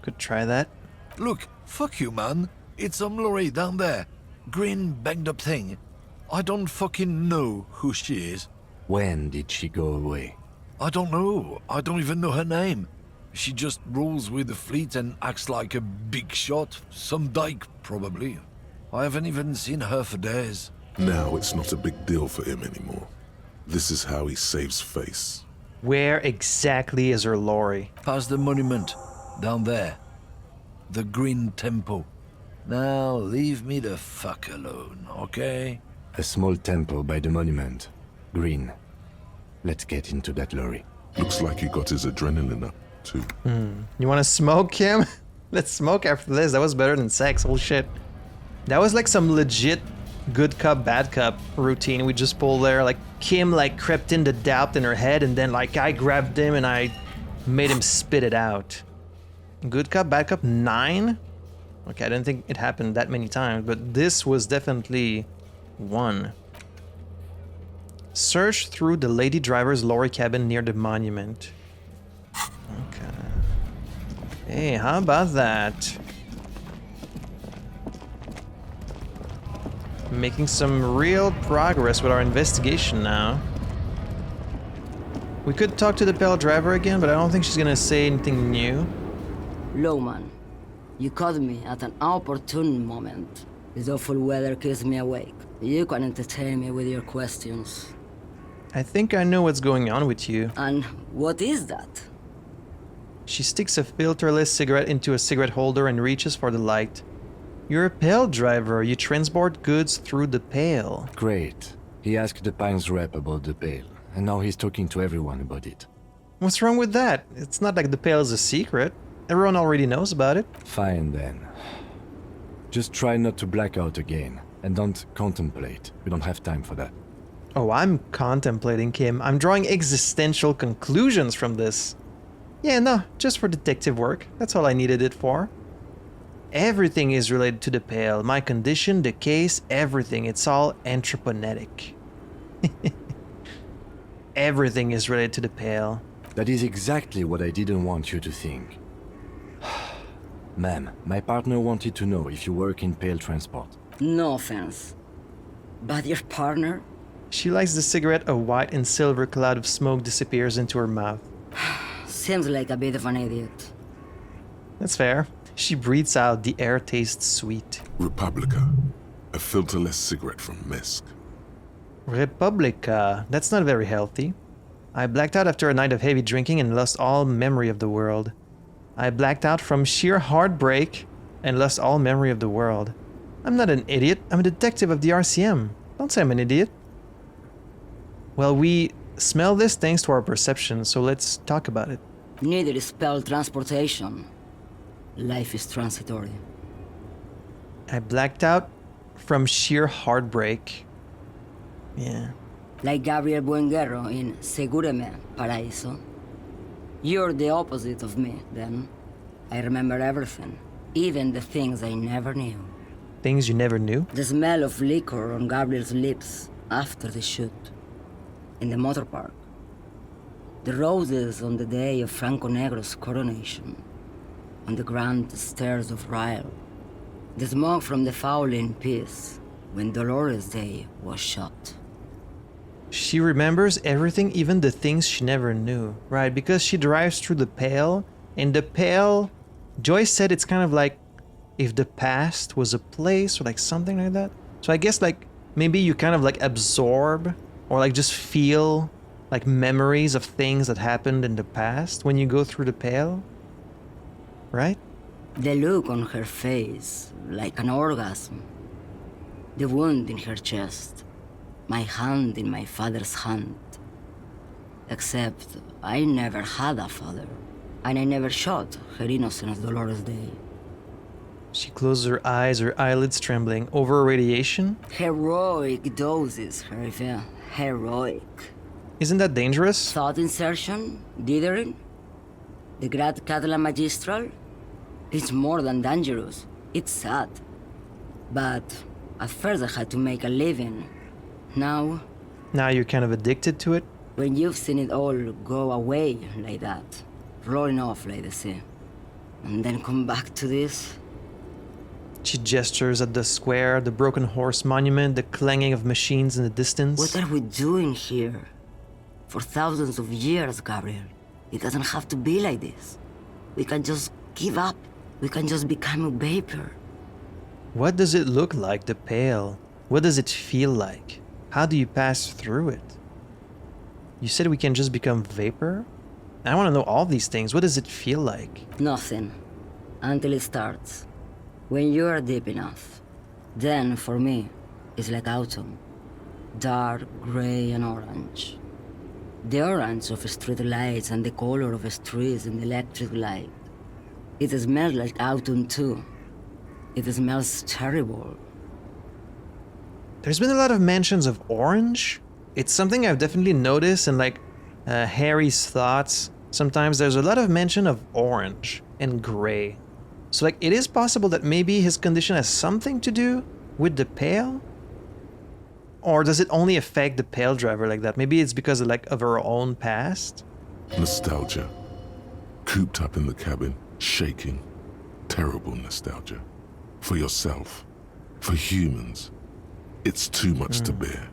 Could try that. Look, fuck you, man. It's some lorry down there. Green, banged up thing. I don't fucking know who she is. When did she go away? I don't know. I don't even know her name. She just rolls with the fleet and acts like a big shot. Some dyke, probably. I haven't even seen her for days. Now it's not a big deal for him anymore. This is how he saves face. Where exactly is her lorry? Past the monument. Down there. The Green Temple. Now leave me the fuck alone, okay? A small temple by the monument. Green. Let's get into that lorry. Looks like he got his adrenaline up, too. You wanna smoke, Kim? Let's smoke after this. That was better than sex. Holy shit. That was like some legit good cup, bad cup routine we just pulled there. Like, Kim, like, crept in the doubt in her head, and then, like, I grabbed him and I made him spit it out. Good cup, bad cup, 9? Okay, I didn't think it happened that many times, but this was definitely 1. Search through the lady driver's lorry cabin near the monument. Okay. Hey, how about that? Making some real progress with our investigation now. We could talk to the pale driver again, but I don't think she's gonna say anything new. Lowman, you caught me at an opportune moment. This awful weather keeps me awake. You can entertain me with your questions. I think I know what's going on with you. And what is that? She sticks a filterless cigarette into a cigarette holder and reaches for the light. You're a pail driver. You transport goods through the pail. Great. He asked the Pines rep about the pail, and now he's talking to everyone about it. What's wrong with that? It's not like the pail is a secret. Everyone already knows about it. Fine then. Just try not to black out again, and don't contemplate. We don't have time for that. Oh, I'm contemplating, Kim. I'm drawing existential conclusions from this. Yeah, no, just for detective work. That's all I needed it for. Everything is related to the pail. My condition, the case, everything. It's all anthroponetic. Everything is related to the pail. That is exactly what I didn't want you to think. Ma'am, my partner wanted to know if you work in pail transport. No offense. But your partner? She lights the cigarette. A white and silver cloud of smoke disappears into her mouth. Seems like a bit of an idiot. That's fair. She breathes out. The air tastes sweet. Republica. A filterless cigarette from Misk. Republica. That's not very healthy. I blacked out after a night of heavy drinking and lost all memory of the world. I blacked out from sheer heartbreak and lost all memory of the world. I'm not an idiot. I'm a detective of the RCM. Don't say I'm an idiot. Well, we smell this thanks to our perception, so let's talk about it. Neither is spelled transportation. Life is transitory. I blacked out from sheer heartbreak. Yeah. Like Gabriel Buenguerro in Segúreme, Paraíso. You're the opposite of me, then. I remember everything, even the things I never knew. Things you never knew? The smell of liquor on Gabriel's lips after the shoot. In the motor park. The roses on the day of Franco Negro's coronation. On the grand stairs of Ryle. The smoke from the Fowling piece when Dolores Day was shot. She remembers everything, even the things she never knew, right? Because she drives through the Pale, and the Pale, Joyce said it's kind of like if the past was a place or like something like that. So I guess like maybe you kind of like absorb or like just feel like memories of things that happened in the past when you go through the Pale, right? The look on her face, like an orgasm. The wound in her chest. My hand in my father's hand. Except I never had a father, and I never shot her innocent Dolores Day. She closes her eyes, her eyelids trembling. Over radiation? Heroic doses, Hervé. Heroic. Isn't that dangerous? Thought insertion? Dithering? The Grad Catalan Magistral? It's more than dangerous. It's sad. But at first I had to make a living. Now you're kind of addicted to it? When you've seen it all go away like that, rolling off like the sea, and then come back to this. She gestures at the square, the broken horse monument, the clanging of machines in the distance. What are we doing here? For thousands of years, Gabriel. It doesn't have to be like this. We can just give up. We can just become a vapor. What does it look like, the Pale? What does it feel like? How do you pass through it? You said we can just become vapor? I want to know all these things. What does it feel like? Nothing. Until it starts. When you are deep enough. Then, for me, it's like autumn. Dark, gray, and orange. The orange of street lights and the color of streets in the electric light. It smells like autumn too. It smells terrible. There's been a lot of mentions of orange. It's something I've definitely noticed in like Harry's thoughts. Sometimes there's a lot of mention of orange and gray. So like it is possible that maybe his condition has something to do with the Pale? Or does it only affect the Pale driver like that? Maybe it's because of her own past? Nostalgia. Cooped up in the cabin, shaking. Terrible nostalgia. For yourself. For humans. It's too much to bear.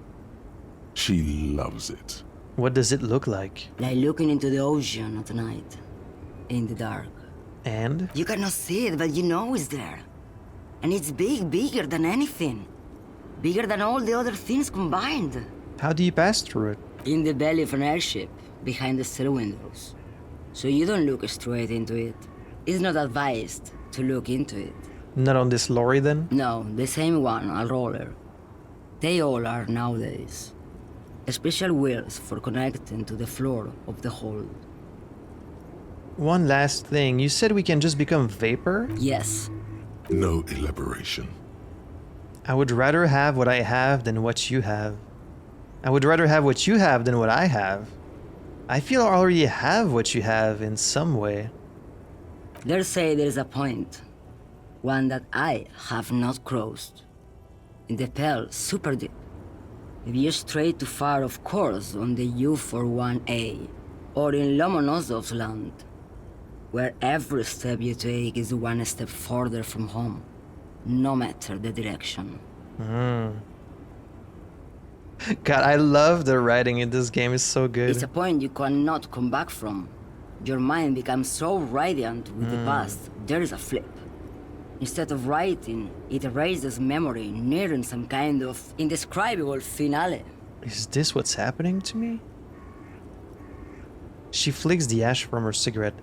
She loves it. What does it look like? Like looking into the ocean at night. In the dark. And? You cannot see it, but you know it's there. And it's big, bigger than anything. Bigger than all the other things combined. How do you pass through it? In the belly of an airship, behind the steel windows. So you don't look straight into it. It's not advised to look into it. Not on this lorry then? No, the same one, a roller. They all are nowadays. Special wheels for connecting to the floor of the hold. One last thing, you said we can just become vapor? Yes. No elaboration. I would rather have what I have than what you have. I would rather have what you have than what I have. I feel I already have what you have in some way. Let's say there is a point. One that I have not crossed. In the Pale, super deep. If you stray too far, of course, on the U41A, or in Lomonosov's land, where every step you take is one step further from home, no matter the direction. God, I love the writing in this game, it's so good. It's a point you cannot come back from. Your mind becomes so radiant with the past, there is a flip. Instead of writing, it erases memory, nearing some kind of indescribable finale. Is this what's happening to me? She flicks the ash from her cigarette.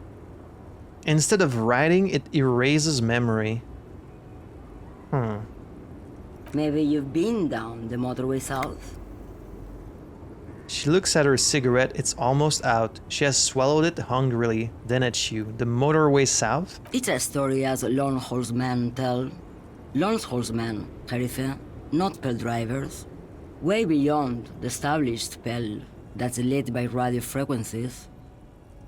Instead of writing, it erases memory. Maybe you've been down the motorway south. She looks at her cigarette, it's almost out. She has swallowed it hungrily, then at you. The motorway south? It's a story as lone horsemen tell. Lone horsemen, Jerife, not Pale drivers. Way beyond the established Pale that's lit by radio frequencies,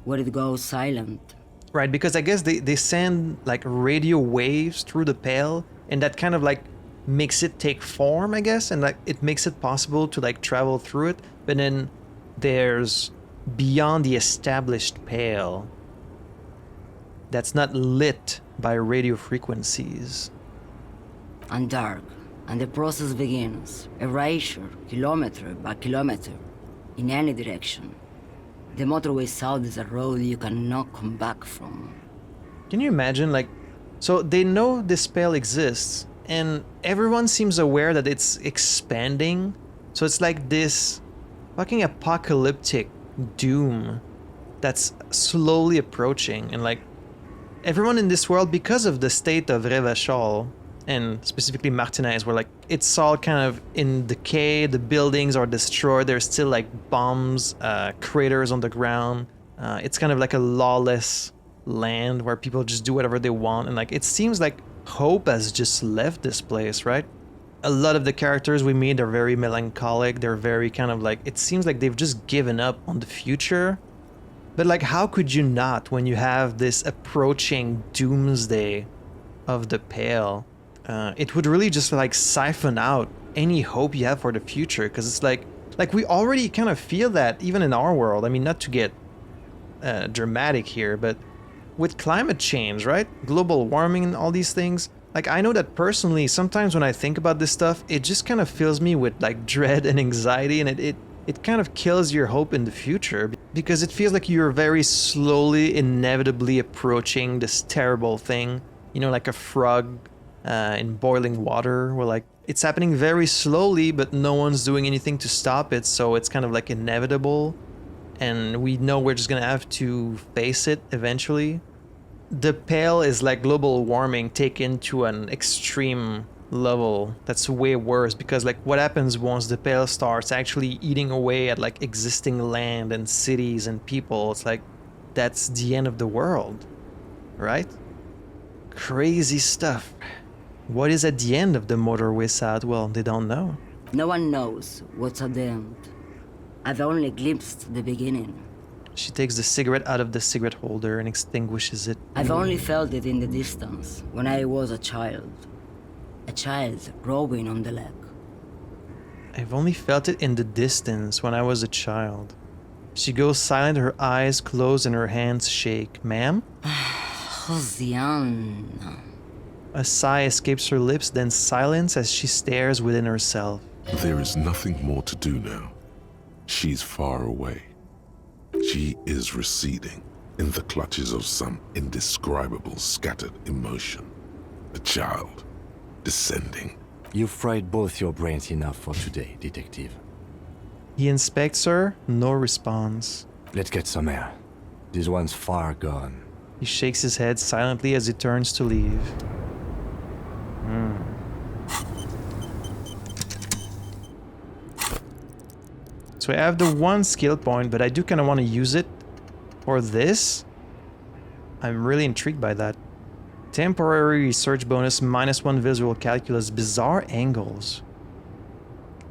where it goes silent. Right, because I guess they send like radio waves through the Pale, and that kind of like makes it take form, I guess, and like it makes it possible to like travel through it. But then there's beyond the established Pale that's not lit by radio frequencies. And dark, and the process begins, erasure, kilometer by kilometer, in any direction. The motorway south is a road you cannot come back from. Can you imagine, like, so they know this Pale exists, and everyone seems aware that it's expanding, so it's like this fucking apocalyptic doom that's slowly approaching, and like everyone in this world, because of the state of Revachol and specifically Martinez, where like it's all kind of in decay, the buildings are destroyed, there's still like bombs, craters on the ground. It's kind of like a lawless land where people just do whatever they want, and like it seems like hope has just left this place, right? A lot of the characters we meet are very melancholic. They're very kind of like, it seems like they've just given up on the future. But like, how could you not when you have this approaching doomsday of the Pale? It would really just like siphon out any hope you have for the future, because it's like we already kind of feel that even in our world. I mean, not to get dramatic here, but with climate change, right? Global warming and all these things. Like, I know that personally, sometimes when I think about this stuff, it just kind of fills me with like dread and anxiety, and it kind of kills your hope in the future, because it feels like you're very slowly, inevitably approaching this terrible thing, you know, like a frog in boiling water, where like it's happening very slowly, but no one's doing anything to stop it, so it's kind of like inevitable, and we know we're just gonna have to face it eventually. The Pale is like global warming taken to an extreme level that's way worse, because like what happens once the Pale starts actually eating away at like existing land and cities and people, it's like that's the end of the world, right? Crazy stuff. What is at the end of the motorway south? Well, they don't know. No one knows what's at the end. I've only glimpsed the beginning. She takes the cigarette out of the cigarette holder and extinguishes it. I've only felt it in the distance, when I was a child. A child growing on the lake. I've only felt it in the distance when I was a child. She goes silent, her eyes close and her hands shake. Ma'am? Josiane. A sigh escapes her lips, then silence as she stares within herself. There is nothing more to do now. She's far away. She is receding in the clutches of some indescribable scattered emotion. The child, descending. You've fried both your brains enough for today, Detective. He inspects her, no response. Let's get some air. This one's far gone. He shakes his head silently as he turns to leave. So I have the one skill point, but I do kind of want to use it for this. I'm really intrigued by that. Temporary research bonus, -1 visual calculus, bizarre angles.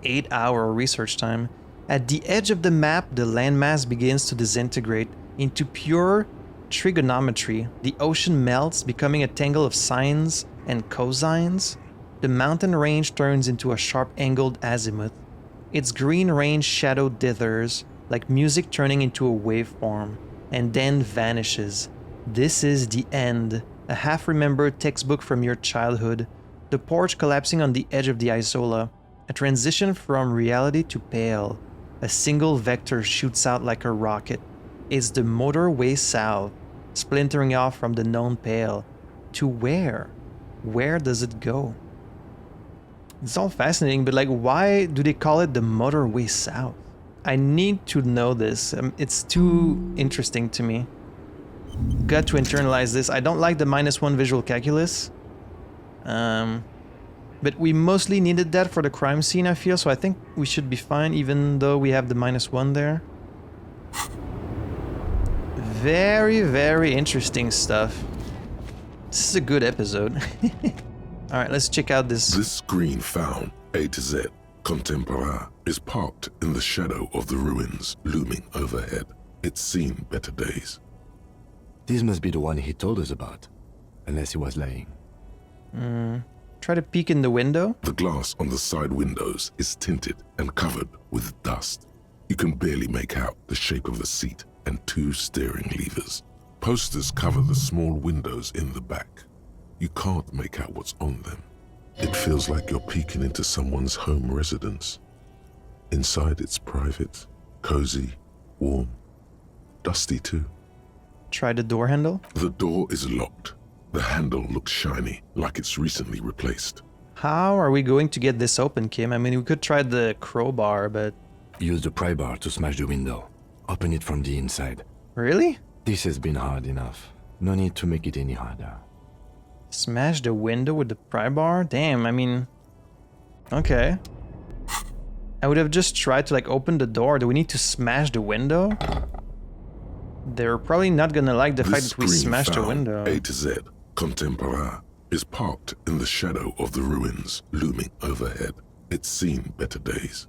8-hour research time. At the edge of the map, the landmass begins to disintegrate into pure trigonometry. The ocean melts, becoming a tangle of sines and cosines. The mountain range turns into a sharp-angled azimuth. Its green range shadow dithers, like music turning into a waveform, and then vanishes. This is the end. A half-remembered textbook from your childhood. The porch collapsing on the edge of the Isola. A transition from reality to pale. A single vector shoots out like a rocket. It's the motorway south, splintering off from the known pale. To where? Where does it go? It's all fascinating, but like, why do they call it the motorway south? I need to know this. It's too interesting to me. Got to internalize this. I don't like the -1 visual calculus. But we mostly needed that for the crime scene, I feel, so I think we should be fine, even though we have the -1 there. Very, very interesting stuff. This is a good episode. Alright, let's check out this. This screen found, A to Z, Contemporain, is parked in the shadow of the ruins looming overhead. It's seen better days. This must be the one he told us about, unless he was lying. Try to peek in the window. The glass on the side windows is tinted and covered with dust. You can barely make out the shape of a seat and 2 steering levers. Posters cover the small windows in the back. You can't make out what's on them. It feels like you're peeking into someone's home residence. Inside it's private, cozy, warm, dusty too. Try the door handle. The door is locked. The handle looks shiny, like it's recently replaced. How are we going to get this open, Kim? I mean, we could try the crowbar, but... Use the pry bar to smash the window. Open it from the inside. Really? This has been hard enough. No need to make it any harder. Smash the window with the pry bar? Damn, I mean... Okay. I would have just tried to, like, open the door. Do we need to smash the window? They're probably not gonna like the fact that we smashed the window. A to Z, Contemporain, is parked in the shadow of the ruins looming overhead. It's seen better days.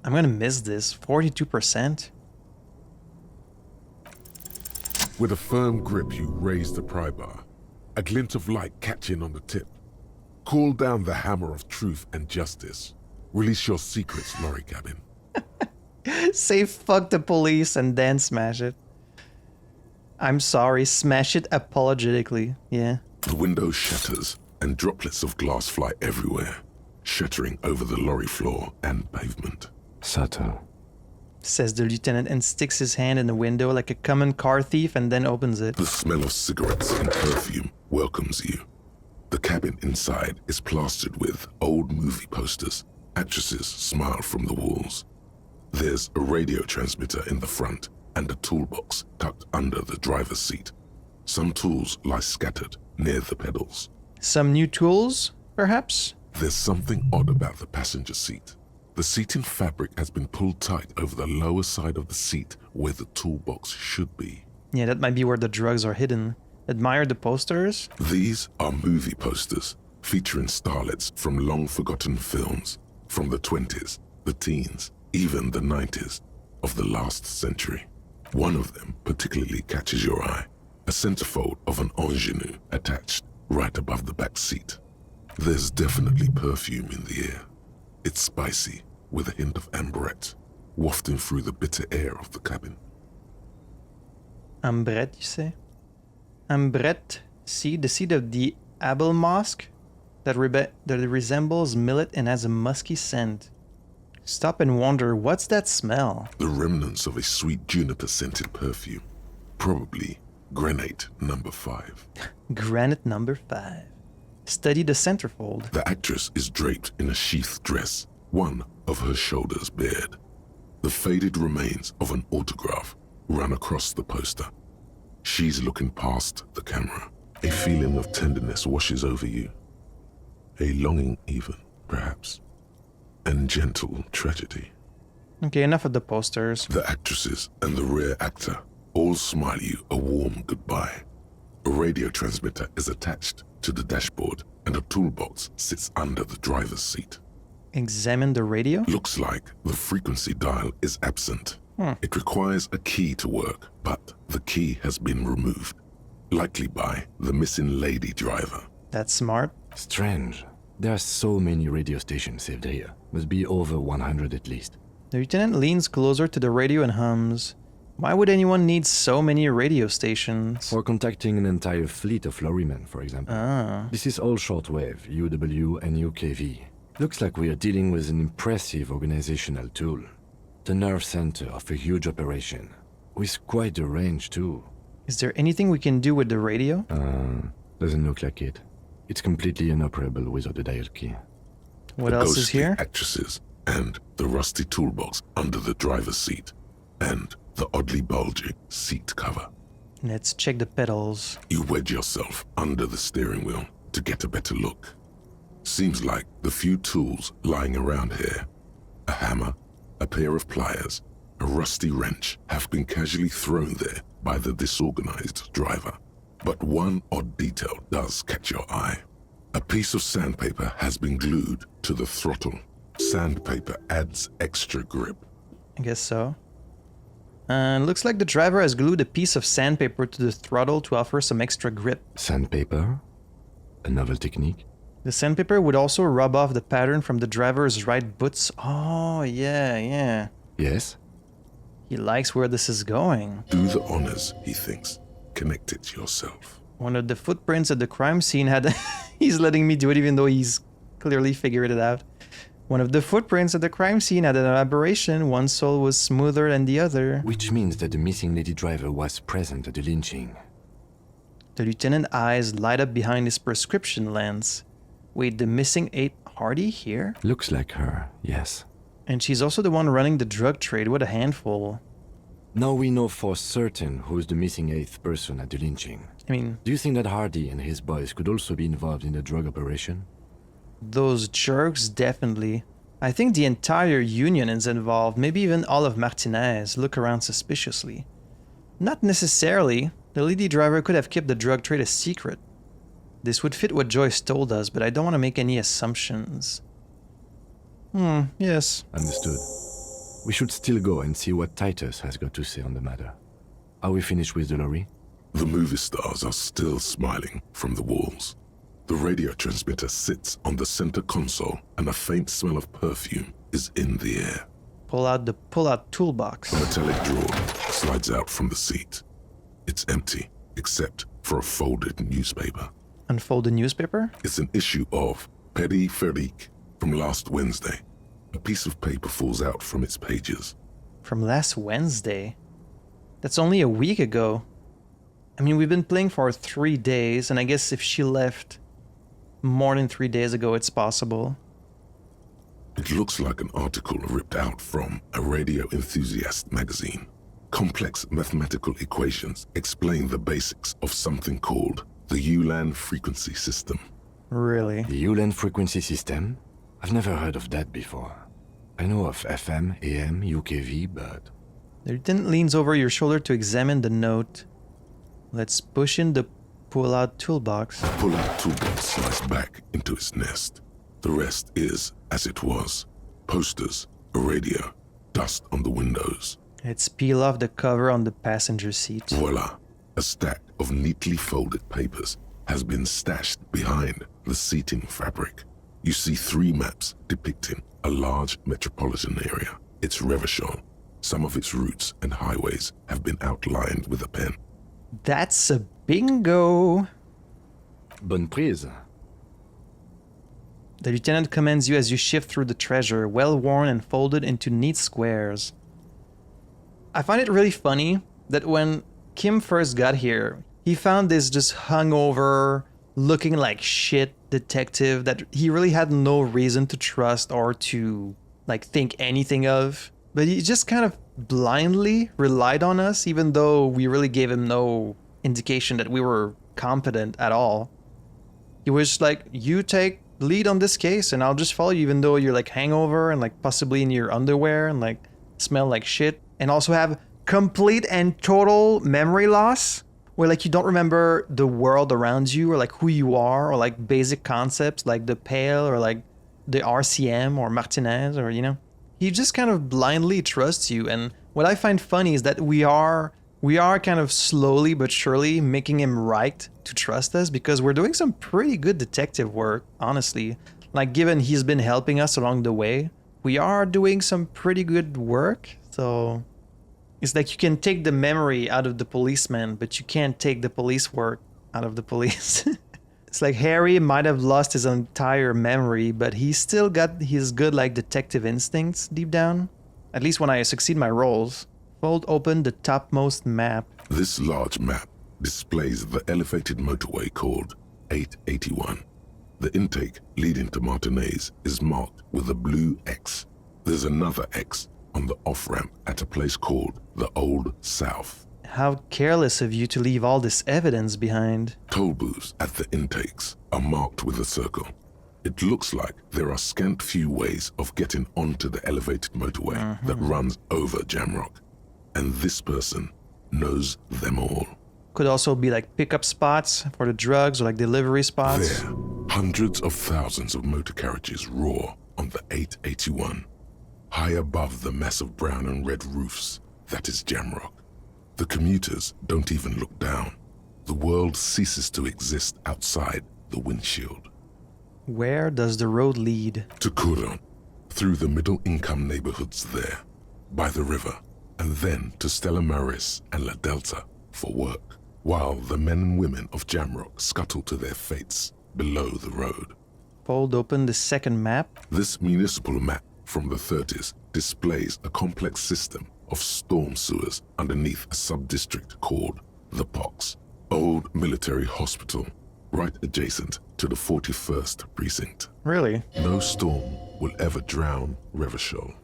I'm gonna miss this. 42%? With a firm grip, you raise the pry bar, a glint of light catching on the tip. Call down the hammer of truth and justice. Release your secrets, lorry cabin. Say fuck the police and then smash it. I'm sorry, smash it apologetically, yeah. The window shatters and droplets of glass fly everywhere, shattering over the lorry floor and pavement. Subtle, says the lieutenant and sticks his hand in the window like a common car thief and then opens it. The smell of cigarettes and perfume welcomes you. The cabin inside is plastered with old movie posters. Actresses smile from the walls. There's a radio transmitter in the front and a toolbox tucked under the driver's seat. Some tools lie scattered near the pedals. Some new tools, perhaps? There's something odd about the passenger seat. The seating fabric has been pulled tight over the lower side of the seat where the toolbox should be. Yeah, that might be where the drugs are hidden. Admire the posters? These are movie posters featuring starlets from long-forgotten films from the 20s, the teens, even the 90s of the last century. One of them particularly catches your eye, a centerfold of an ingenue attached right above the back seat. There's definitely perfume in the air. It's spicy, with a hint of ambrette, wafting through the bitter air of the cabin. Ambrette, you say? Ambrette, the seed of the Abel mosque that resembles millet and has a musky scent. Stop and wonder, what's that smell? The remnants of a sweet juniper-scented perfume. Probably granite number 5. Granite number 5. Study the centerfold. The actress is draped in a sheath dress, one of her shoulders bared. The faded remains of an autograph run across the poster. She's looking past the camera. A feeling of tenderness washes over you. A longing even, perhaps. And gentle tragedy. Okay, enough of the posters. The actresses and the rare actor all smile you a warm goodbye. A radio transmitter is attached to the dashboard and a toolbox sits under the driver's seat. Examine the radio? Looks like the frequency dial is absent. It requires a key to work, but the key has been removed. Likely by the missing lady driver. That's smart. Strange. There are so many radio stations saved here. Must be over 100 at least. The lieutenant leans closer to the radio and hums. Why would anyone need so many radio stations? For contacting an entire fleet of lorrymen, for example. This is all shortwave, UW and UKV. Looks like we are dealing with an impressive organizational tool. The nerve center of a huge operation. With quite a range, too. Is there anything we can do with the radio? Doesn't look like it. It's completely inoperable without a dial key. What else is here? Actresses and the rusty toolbox under the driver's seat. And the oddly bulging seat cover. Let's check the pedals. You wedge yourself under the steering wheel to get a better look. Seems like the few tools lying around here, a hammer, a pair of pliers, a rusty wrench, have been casually thrown there by the disorganized driver. But one odd detail does catch your eye. A piece of sandpaper has been glued to the throttle. Sandpaper adds extra grip. I guess so. Looks like the driver has glued a piece of sandpaper to the throttle to offer some extra grip. Sandpaper? A novel technique? The sandpaper would also rub off the pattern from the driver's right boots. Oh, yeah. Yes? He likes where this is going. Do the honors, he thinks. Connect it yourself. One of the footprints at the crime scene had... He's letting me do it even though he's clearly figured it out. One of the footprints at the crime scene had an aberration. One sole was smoother than the other. Which means that the missing lady driver was present at the lynching. The lieutenant's eyes light up behind his prescription lens. Wait, the missing 8 Hardy here? Looks like her, yes. And she's also the one running the drug trade. What a handful. Now we know for certain who's the missing 8th person at the lynching. I mean... Do you think that Hardy and his boys could also be involved in the drug operation? Those jerks, definitely. I think the entire union is involved, maybe even all of Martinez look around suspiciously. Not necessarily. The lady driver could have kept the drug trade a secret. This would fit what Joyce told us, but I don't want to make any assumptions. Yes. Understood. We should still go and see what Titus has got to say on the matter. Are we finished with the lorry? The movie stars are still smiling from the walls. The radio transmitter sits on the center console and a faint smell of perfume is in the air. Pull out toolbox. A metallic drawer slides out from the seat. It's empty, except for a folded newspaper. Unfold the newspaper? It's an issue of Periphérique from last Wednesday. A piece of paper falls out from its pages. From last Wednesday? That's only a week ago. I mean, we've been playing for 3 days, and I guess if she left more than 3 days ago, it's possible. It looks like an article ripped out from a radio enthusiast magazine. Complex mathematical equations explain the basics of something called the ULAN frequency system. Really? The ULAN frequency system? I've never heard of that before. I know of FM, AM, UKV, but... The lieutenant leans over your shoulder to examine the note. Let's push in the pull-out toolbox. The pull-out toolbox slides back into its nest. The rest is as it was. Posters, a radio, dust on the windows. Let's peel off the cover on the passenger seat. Voila! A stack of neatly folded papers has been stashed behind the seating fabric. You see 3 maps depicting a large metropolitan area. It's Revachol. Some of its routes and highways have been outlined with a pen. That's a bingo! Bonne prise. The lieutenant commands you as you shift through the treasure, well worn and folded into neat squares. I find it really funny that when Kim first got here, he found this just hungover, looking like shit detective that he really had no reason to trust or to like think anything of. But he just kind of blindly relied on us, even though we really gave him no indication that we were competent at all. He was like, you take lead on this case and I'll just follow you, even though you're like hangover and like possibly in your underwear and like smell like shit, and also have complete and total memory loss where like you don't remember the world around you or like who you are or like basic concepts like the Pale or like the RCM or Martinez or, you know. He just kind of blindly trusts you. And what I find funny is that we are kind of slowly but surely making him right to trust us, because we're doing some pretty good detective work, honestly. Like, given he's been helping us along the way, we are doing some pretty good work. So it's like you can take the memory out of the policeman, but you can't take the police work out of the police. It's like Harry might have lost his entire memory, but he's still got his good like detective instincts deep down. At least when I succeed my roles. Fold open the topmost map. This large map displays the elevated motorway called 881. The intake leading to Martinez is marked with a blue X. There's another X on the off-ramp at a place called the Old South. How careless of you to leave all this evidence behind. Toll booths at the intakes are marked with a circle. It looks like there are scant few ways of getting onto the elevated motorway that runs over Jamrock. And this person knows them all. Could also be like pickup spots for the drugs or like delivery spots. There, hundreds of thousands of motor carriages roar on the 881. High above the massive brown and red roofs, that is Jamrock. The commuters don't even look down. The world ceases to exist outside the windshield. Where does the road lead? To Cuno, through the middle-income neighborhoods there, by the river, and then to Stella Maris and La Delta for work, while the men and women of Jamrock scuttle to their fates below the road. Fold open the second map. This municipal map from the 30s displays a complex system of storm sewers underneath a sub-district called the Pox, old military hospital, right adjacent to the 41st precinct. Really? No storm will ever drown Revachol.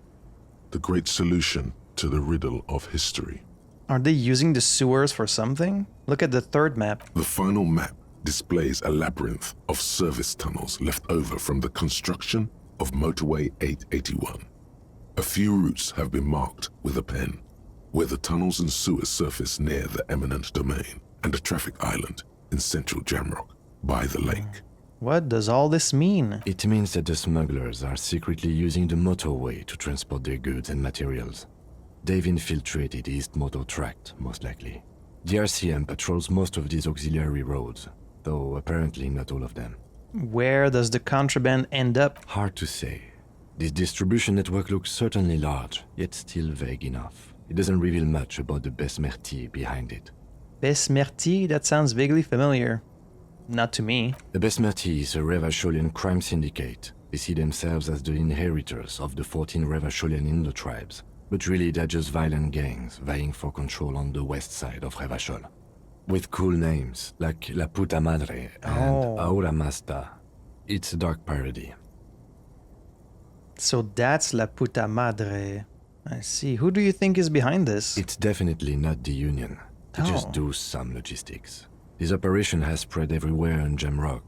The great solution to the riddle of history. Are they using the sewers for something? Look at the third map. The final map displays a labyrinth of service tunnels left over from the construction of Motorway 881. A few routes have been marked with a pen, where the tunnels and sewers surface near the eminent domain and a traffic island in central Jamrock by the lake. What does all this mean? It means that the smugglers are secretly using the motorway to transport their goods and materials. They've infiltrated the East Motor Tract, most likely. The RCM patrols most of these auxiliary roads, though apparently not all of them. Where does the contraband end up? Hard to say. This distribution network looks certainly large, yet still vague enough. It doesn't reveal much about the Besmerti behind it. Besmerti? That sounds vaguely familiar. Not to me. The Besmerti is a Revacholian crime syndicate. They see themselves as the inheritors of the 14 Revacholian Indo-tribes, but really they're just violent gangs vying for control on the west side of Revachol. With cool names like La Puta Madre and Aura Masta. It's a dark parody. So that's La Puta Madre. I see. Who do you think is behind this? It's definitely not the Union. They just do some logistics. This operation has spread everywhere in Jamrock.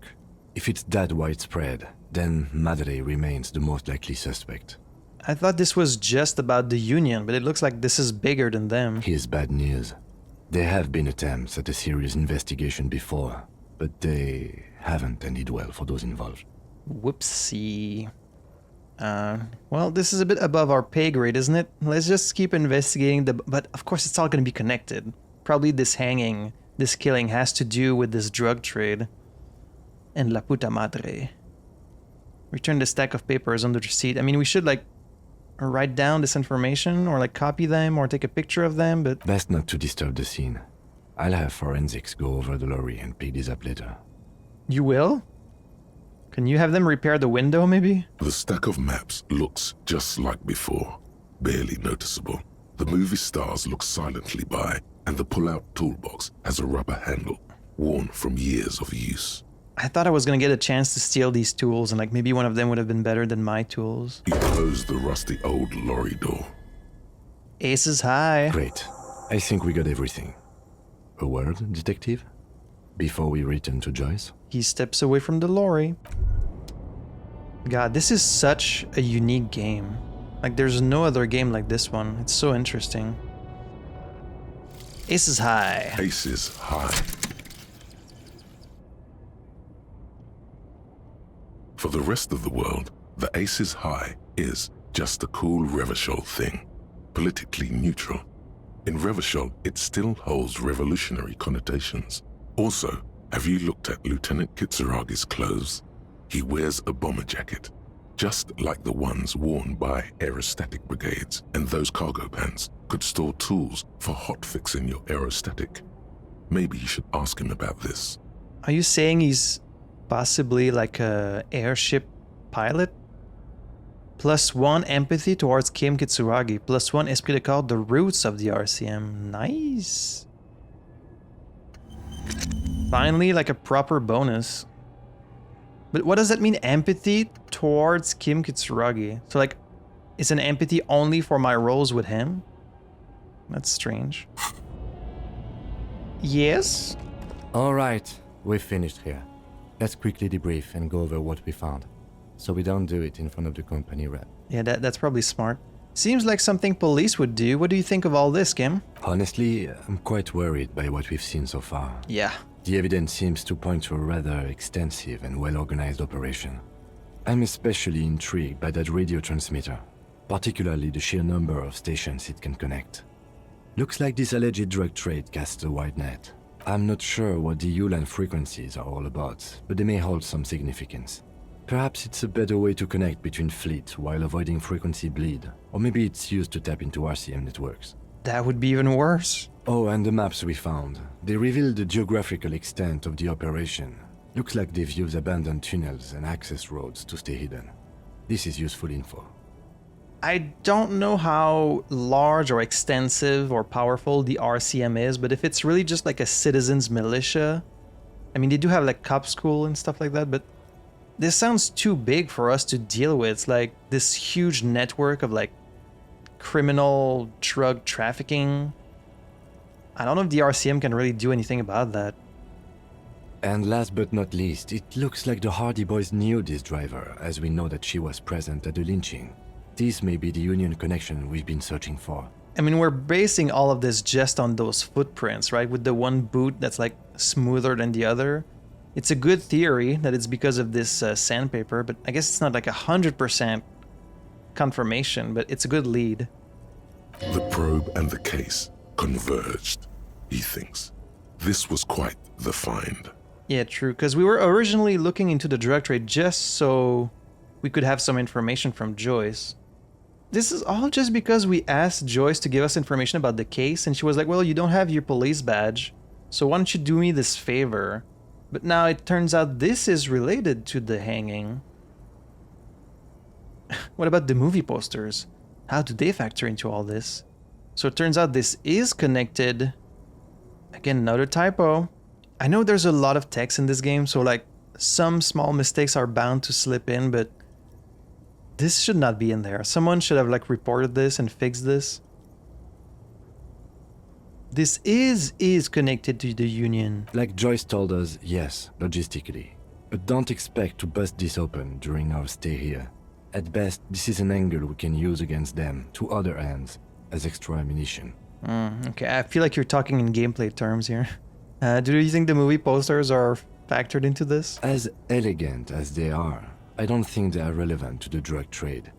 If it's that widespread, then Madre remains the most likely suspect. I thought this was just about the Union, but it looks like this is bigger than them. Here's bad news. There have been attempts at a serious investigation before, but they haven't ended well for those involved. Whoopsie. Well, this is a bit above our pay grade, isn't it? Let's just keep investigating but of course it's all going to be connected. Probably this killing has to do with this drug trade. And La Puta Madre. Return the stack of papers under the seat. I mean, we should like write down this information or like copy them or take a picture of them, but... Best not to disturb the scene. I'll have forensics go over the lorry and pick this up later. You will? Can you have them repair the window, maybe? The stack of maps looks just like before, barely noticeable. The movie stars look silently by, and the pull-out toolbox has a rubber handle, worn from years of use. I thought I was gonna get a chance to steal these tools, and like maybe one of them would have been better than my tools. He closed the rusty old lorry door. Aces high. Great. I think we got everything. A word, detective? Before we return to Joyce? He steps away from the lorry. God, this is such a unique game. Like, there's no other game like this one. It's so interesting. Aces high. Aces high. For the rest of the world, the Aces High is just a cool Revachol thing, politically neutral. In Revachol, it still holds revolutionary connotations. Also, have you looked at Lieutenant Kitsuragi's clothes? He wears a bomber jacket, just like the ones worn by aerostatic brigades, and those cargo pants could store tools for hotfixing your aerostatic. Maybe you should ask him about this. Are you saying he's possibly like a airship pilot? +1 empathy towards Kim Kitsuragi. +1 esprit de corps, the roots of the RCM. Nice. Finally, like a proper bonus. But what does that mean, empathy towards Kim Kitsuragi? So like, is an empathy only for my roles with him? That's strange. Yes? Alright, we've finished here. Let's quickly debrief and go over what we found, so we don't do it in front of the company rep. Yeah, that's probably smart. Seems like something police would do. What do you think of all this, Kim? Honestly, I'm quite worried by what we've seen so far. Yeah. The evidence seems to point to a rather extensive and well-organized operation. I'm especially intrigued by that radio transmitter, particularly the sheer number of stations it can connect. Looks like this alleged drug trade casts a wide net. I'm not sure what the ULAN frequencies are all about, but they may hold some significance. Perhaps it's a better way to connect between fleets while avoiding frequency bleed, or maybe it's used to tap into RCM networks. That would be even worse. Oh, and the maps we found. They reveal the geographical extent of the operation. Looks like they've used abandoned tunnels and access roads to stay hidden. This is useful info. I don't know how large or extensive or powerful the RCM is, but if it's really just like a citizens militia, I mean, they do have like cop school and stuff like that, but this sounds too big for us to deal with. It's like this huge network of like criminal drug trafficking. I don't know if the RCM can really do anything about that. And last but not least, it looks like the Hardy Boys knew this driver, as we know that she was present at the lynching. This may be the Union connection we've been searching for. I mean, we're basing all of this just on those footprints, right? With the one boot that's like smoother than the other. It's a good theory that it's because of this sandpaper, but I guess it's not like 100% confirmation, but it's a good lead. The probe and the case converged, he thinks. This was quite the find. Yeah, true, because we were originally looking into the drug trade just so we could have some information from Joyce. This is all just because we asked Joyce to give us information about the case, and she was like, well, you don't have your police badge, so why don't you do me this favor? But now it turns out this is related to the hanging. What about the movie posters? How do they factor into all this? So it turns out this is connected. Again, another typo. I know there's a lot of text in this game, so like some small mistakes are bound to slip in, but this should not be in there. Someone should have like reported this and fixed this. This is connected to the Union. Like Joyce told us, yes, logistically. But don't expect to bust this open during our stay here. At best, this is an angle we can use against them, to other ends, as extra ammunition. Okay, I feel like you're talking in gameplay terms here. Do you think the movie posters are factored into this? As elegant as they are, I don't think they are relevant to the drug trade.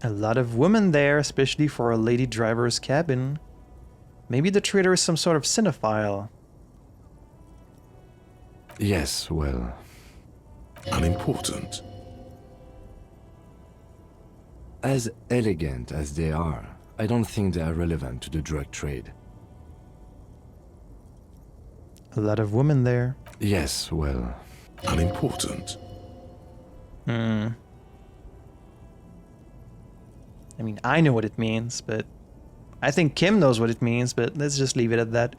A lot of women there, especially for a lady driver's cabin. Maybe the trader is some sort of cinephile. Yes, well... Unimportant. As elegant as they are, I don't think they are relevant to the drug trade. A lot of women there. Yes, well... Unimportant. I mean, I know what it means, but... I think Kim knows what it means, but let's just leave it at that.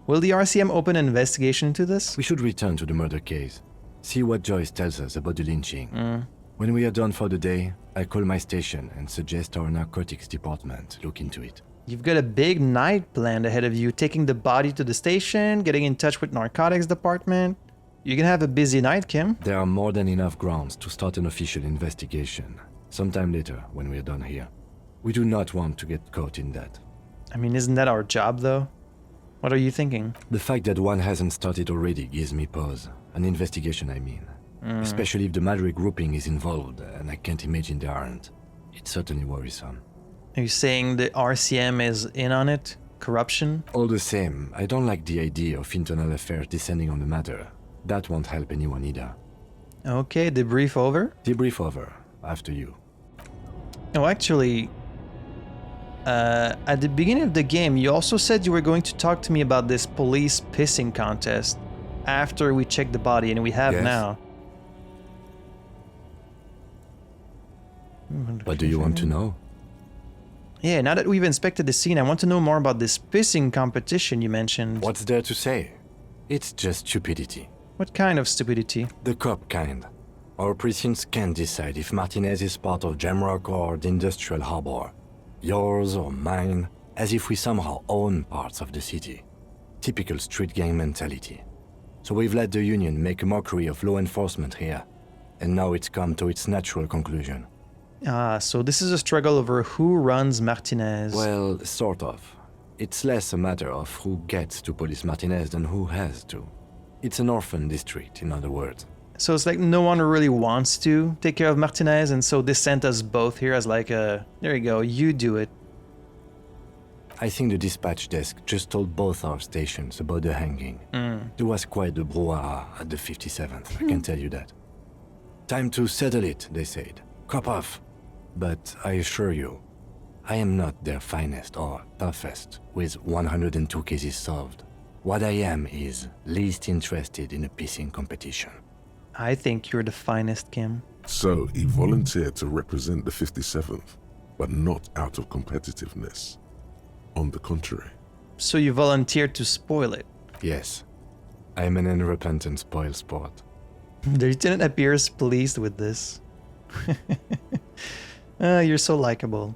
Will the RCM open an investigation into this? We should return to the murder case. See what Joyce tells us about the lynching. When we are done for the day, I call my station and suggest our narcotics department look into it. You've got a big night planned ahead of you, taking the body to the station, getting in touch with narcotics department. You're gonna have a busy night, Kim. There are more than enough grounds to start an official investigation, sometime later when we are done here. We do not want to get caught in that. I mean, isn't that our job, though? What are you thinking? The fact that one hasn't started already gives me pause. An investigation, I mean. Especially if the Madrid grouping is involved, and I can't imagine they aren't. It's certainly worrisome. Are you saying the RCM is in on it? Corruption? All the same, I don't like the idea of internal affairs descending on the matter. That won't help anyone either. Okay, debrief over? Debrief over. After you. Oh, actually, at the beginning of the game, you also said you were going to talk to me about this police pissing contest after we checked the body, and we have now. What do you want to know? Yeah, now that we've inspected the scene, I want to know more about this pissing competition you mentioned. What's there to say? It's just stupidity. What kind of stupidity? The cop kind. Our precincts can't decide if Martinez is part of Jamrock or the Industrial Harbor. Yours or mine, as if we somehow own parts of the city. Typical street gang mentality. So we've let the Union make a mockery of law enforcement here. And now it's come to its natural conclusion. Ah, so this is a struggle over who runs Martinez. Well, sort of. It's less a matter of who gets to police Martinez than who has to. It's an orphan district, in other words. So it's like no one really wants to take care of Martinez, and so this sent us both here as like a, there you go, you do it. I think the dispatch desk just told both our stations about the hanging. There was quite the brouhaha at the 57th, I can tell you that. Time to settle it, they said. Cop off. But I assure you, I am not their finest or toughest with 102 cases solved. What I am is least interested in a pissing competition. I think you're the finest, Kim. So he volunteered to represent the 57th, but not out of competitiveness. On the contrary. So you volunteered to spoil it? Yes. I am an unrepentant spoil sport. The lieutenant appears pleased with this. You're so likable.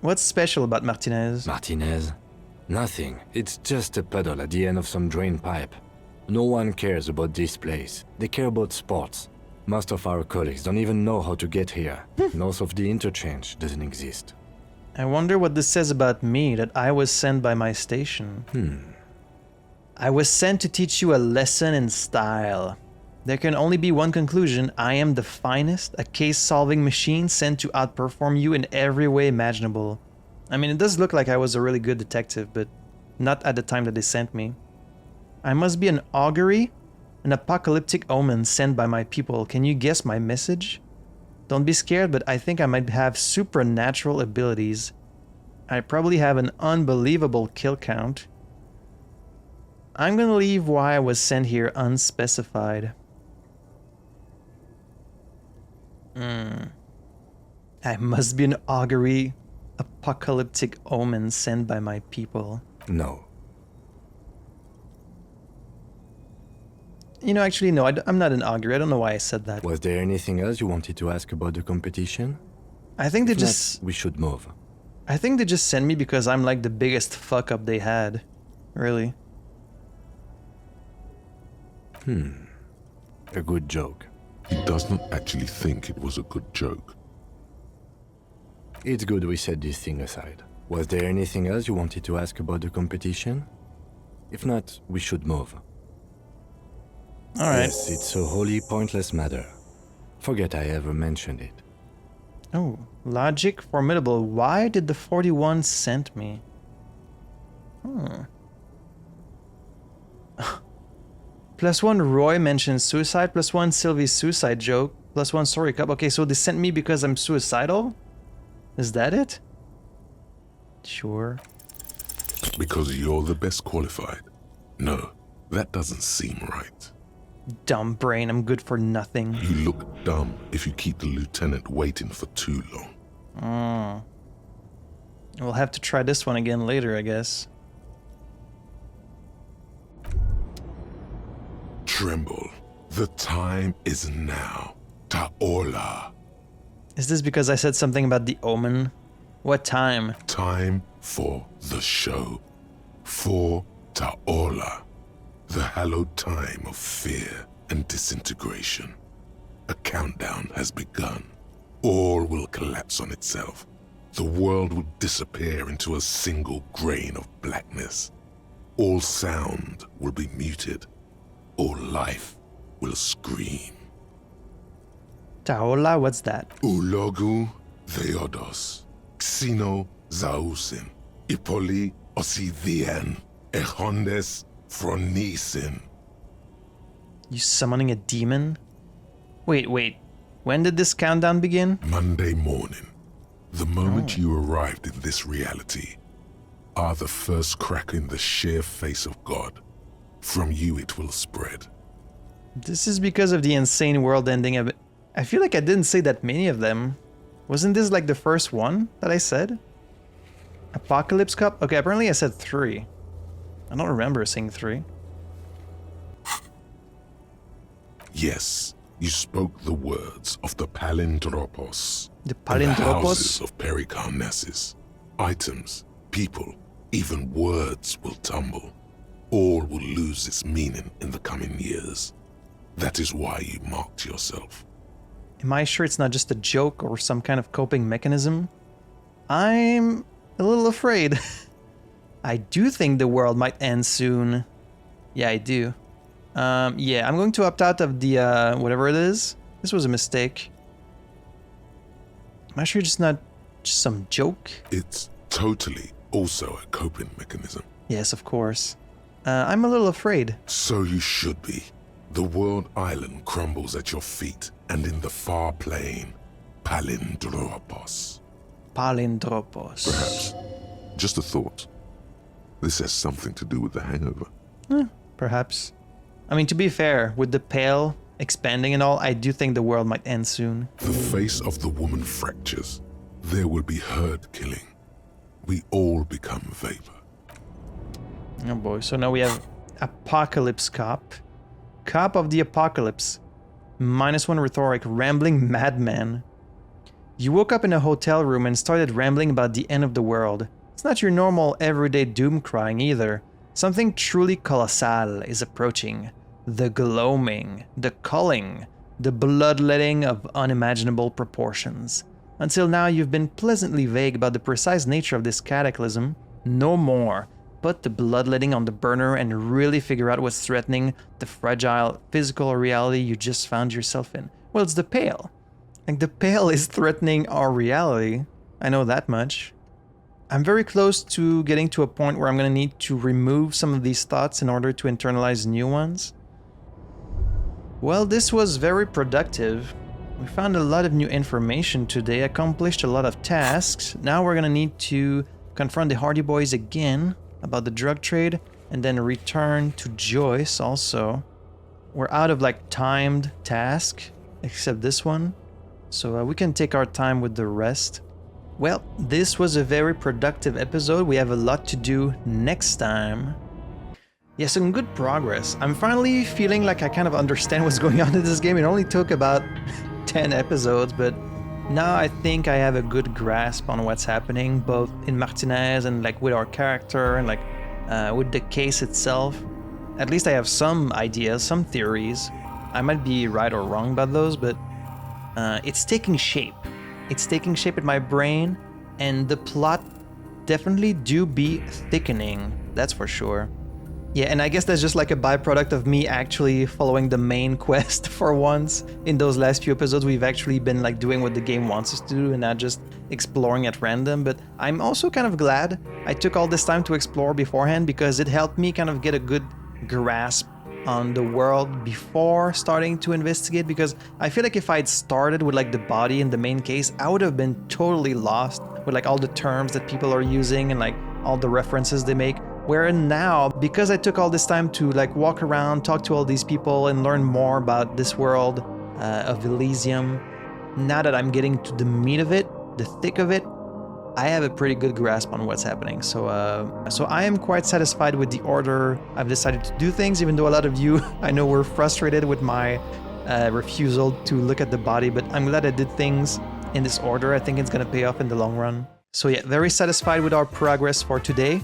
What's special about Martinez? Martinez? Nothing. It's just a puddle at the end of some drain pipe. No one cares about this place. They care about sports. Most of our colleagues don't even know how to get here. North of the interchange doesn't exist. I wonder what this says about me, that I was sent by my station. I was sent to teach you a lesson in style. There can only be one conclusion. I am the finest, a case-solving machine sent to outperform you in every way imaginable. I mean, it does look like I was a really good detective, but not at the time that they sent me. I must be an augury, an apocalyptic omen sent by my people. Can you guess my message? Don't be scared, but I think I might have supernatural abilities. I probably have an unbelievable kill count. I'm gonna leave why I was sent here unspecified. I must be an augury, apocalyptic omen sent by my people. No. You know, actually, no, I'm not an augury. I don't know why I said that. Was there anything else you wanted to ask about the competition? I think they If just... not, we should move. I think they just sent me because I'm like the biggest fuck up they had. Really. A good joke. He does not actually think it was a good joke. It's good we set this thing aside. Was there anything else you wanted to ask about the competition? If not, we should move. Alright. Yes, it's a wholly pointless matter. Forget I ever mentioned it. Oh, logic formidable. Why did the 41 send me? +1 Roy mentions suicide, +1 Sylvie's suicide joke, +1 sorry cup. Okay, so they sent me because I'm suicidal? Is that it? Sure. Because you're the best qualified. No, that doesn't seem right. Dumb brain, I'm good for nothing. You look dumb if you keep the lieutenant waiting for too long. We'll have to try this one again later, I guess. tremble. The time is now. Ta'ola. Is this because I said something about the omen? What time? Time for the show. For Ta'ola. The hallowed time of fear and disintegration. A countdown has begun. All will collapse on itself. The world will disappear into a single grain of blackness. All sound will be muted. All life will scream. Ta'ola, what's that? Ulogu Theodos. Xino Zausin. Ipoli Osithian. Echondes Fronisin. You summoning a demon? Wait. When did this countdown begin? Monday morning. The moment you arrived in this reality are the first crack in the sheer face of God. From you it will spread. This is because of the insane world ending of it. I feel like I didn't say that many of them. Wasn't this like the first one that I said? Apocalypse Cup? Okay, apparently I said 3. I don't remember saying 3. Yes, you spoke the words of the Palindropos. The and the Palindropos? houses of Pericarnassus. Items, people, even words will tumble. All will lose its meaning in the coming years. That is why you marked yourself. Am I sure it's not just a joke or some kind of coping mechanism? I'm a little afraid. I do think the world might end soon. Yeah, I do. Yeah, I'm going to opt out of the, whatever it is. This was a mistake. Am I sure it's not just some joke? It's totally also a coping mechanism. Yes, of course. I'm a little afraid. So you should be. The world island crumbles at your feet, and in the far plain, Palindropos. Palindropos. Perhaps. Just a thought. This has something to do with the hangover. Perhaps. I mean, to be fair, with the Pale expanding and all, I do think the world might end soon. The face of the woman fractures. There will be herd killing. We all become vapor. Oh boy, so now we have Apocalypse Cop. Cop of the Apocalypse. -1 rhetoric, rambling madman. You woke up in a hotel room and started rambling about the end of the world. It's not your normal everyday doom crying either. Something truly colossal is approaching. The gloaming, the culling, the bloodletting of unimaginable proportions. Until now you've been pleasantly vague about the precise nature of this cataclysm. No more. Put the bloodletting on the burner and really figure out what's threatening the fragile physical reality you just found yourself in. Well, it's the Pale. Like, the Pale is threatening our reality. I know that much. I'm very close to getting to a point where I'm going to need to remove some of these thoughts in order to internalize new ones. Well, this was very productive. We found a lot of new information today, accomplished a lot of tasks. Now we're going to need to confront the Hardy Boys again about the drug trade, and then return to Joyce also. We're out of like timed task, except this one. So we can take our time with the rest. Well, this was a very productive episode. We have a lot to do next time. Yeah, some good progress. I'm finally feeling like I kind of understand what's going on in this game. It only took about 10 episodes, but now I think I have a good grasp on what's happening, both in Martinez and like with our character and like with the case itself. At least I have some ideas, some theories. I might be right or wrong about those, but it's taking shape. It's taking shape in my brain, and the plot definitely do be thickening, that's for sure. Yeah, and I guess that's just like a byproduct of me actually following the main quest for once. In those last few episodes, we've actually been like doing what the game wants us to do and not just exploring at random. But I'm also kind of glad I took all this time to explore beforehand, because it helped me kind of get a good grasp on the world before starting to investigate, because I feel like if I'd started with like the body in the main case, I would have been totally lost with like all the terms that people are using and like all the references they make. Where now, because I took all this time to like walk around, talk to all these people and learn more about this world of Elysium, now that I'm getting to the meat of it, the thick of it, I have a pretty good grasp on what's happening. So I am quite satisfied with the order I've decided to do things, even though a lot of you, I know, were frustrated with my refusal to look at the body, but I'm glad I did things in this order. I think it's gonna pay off in the long run. So yeah, very satisfied with our progress for today,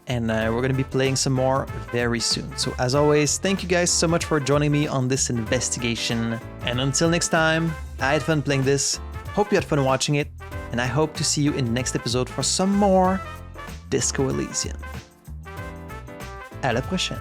and we're gonna be playing some more very soon. So as always, thank you guys so much for joining me on this investigation, and until next time, I had fun playing this, hope you had fun watching it, and I hope to see you in the next episode for some more Disco Elysium. À la prochaine.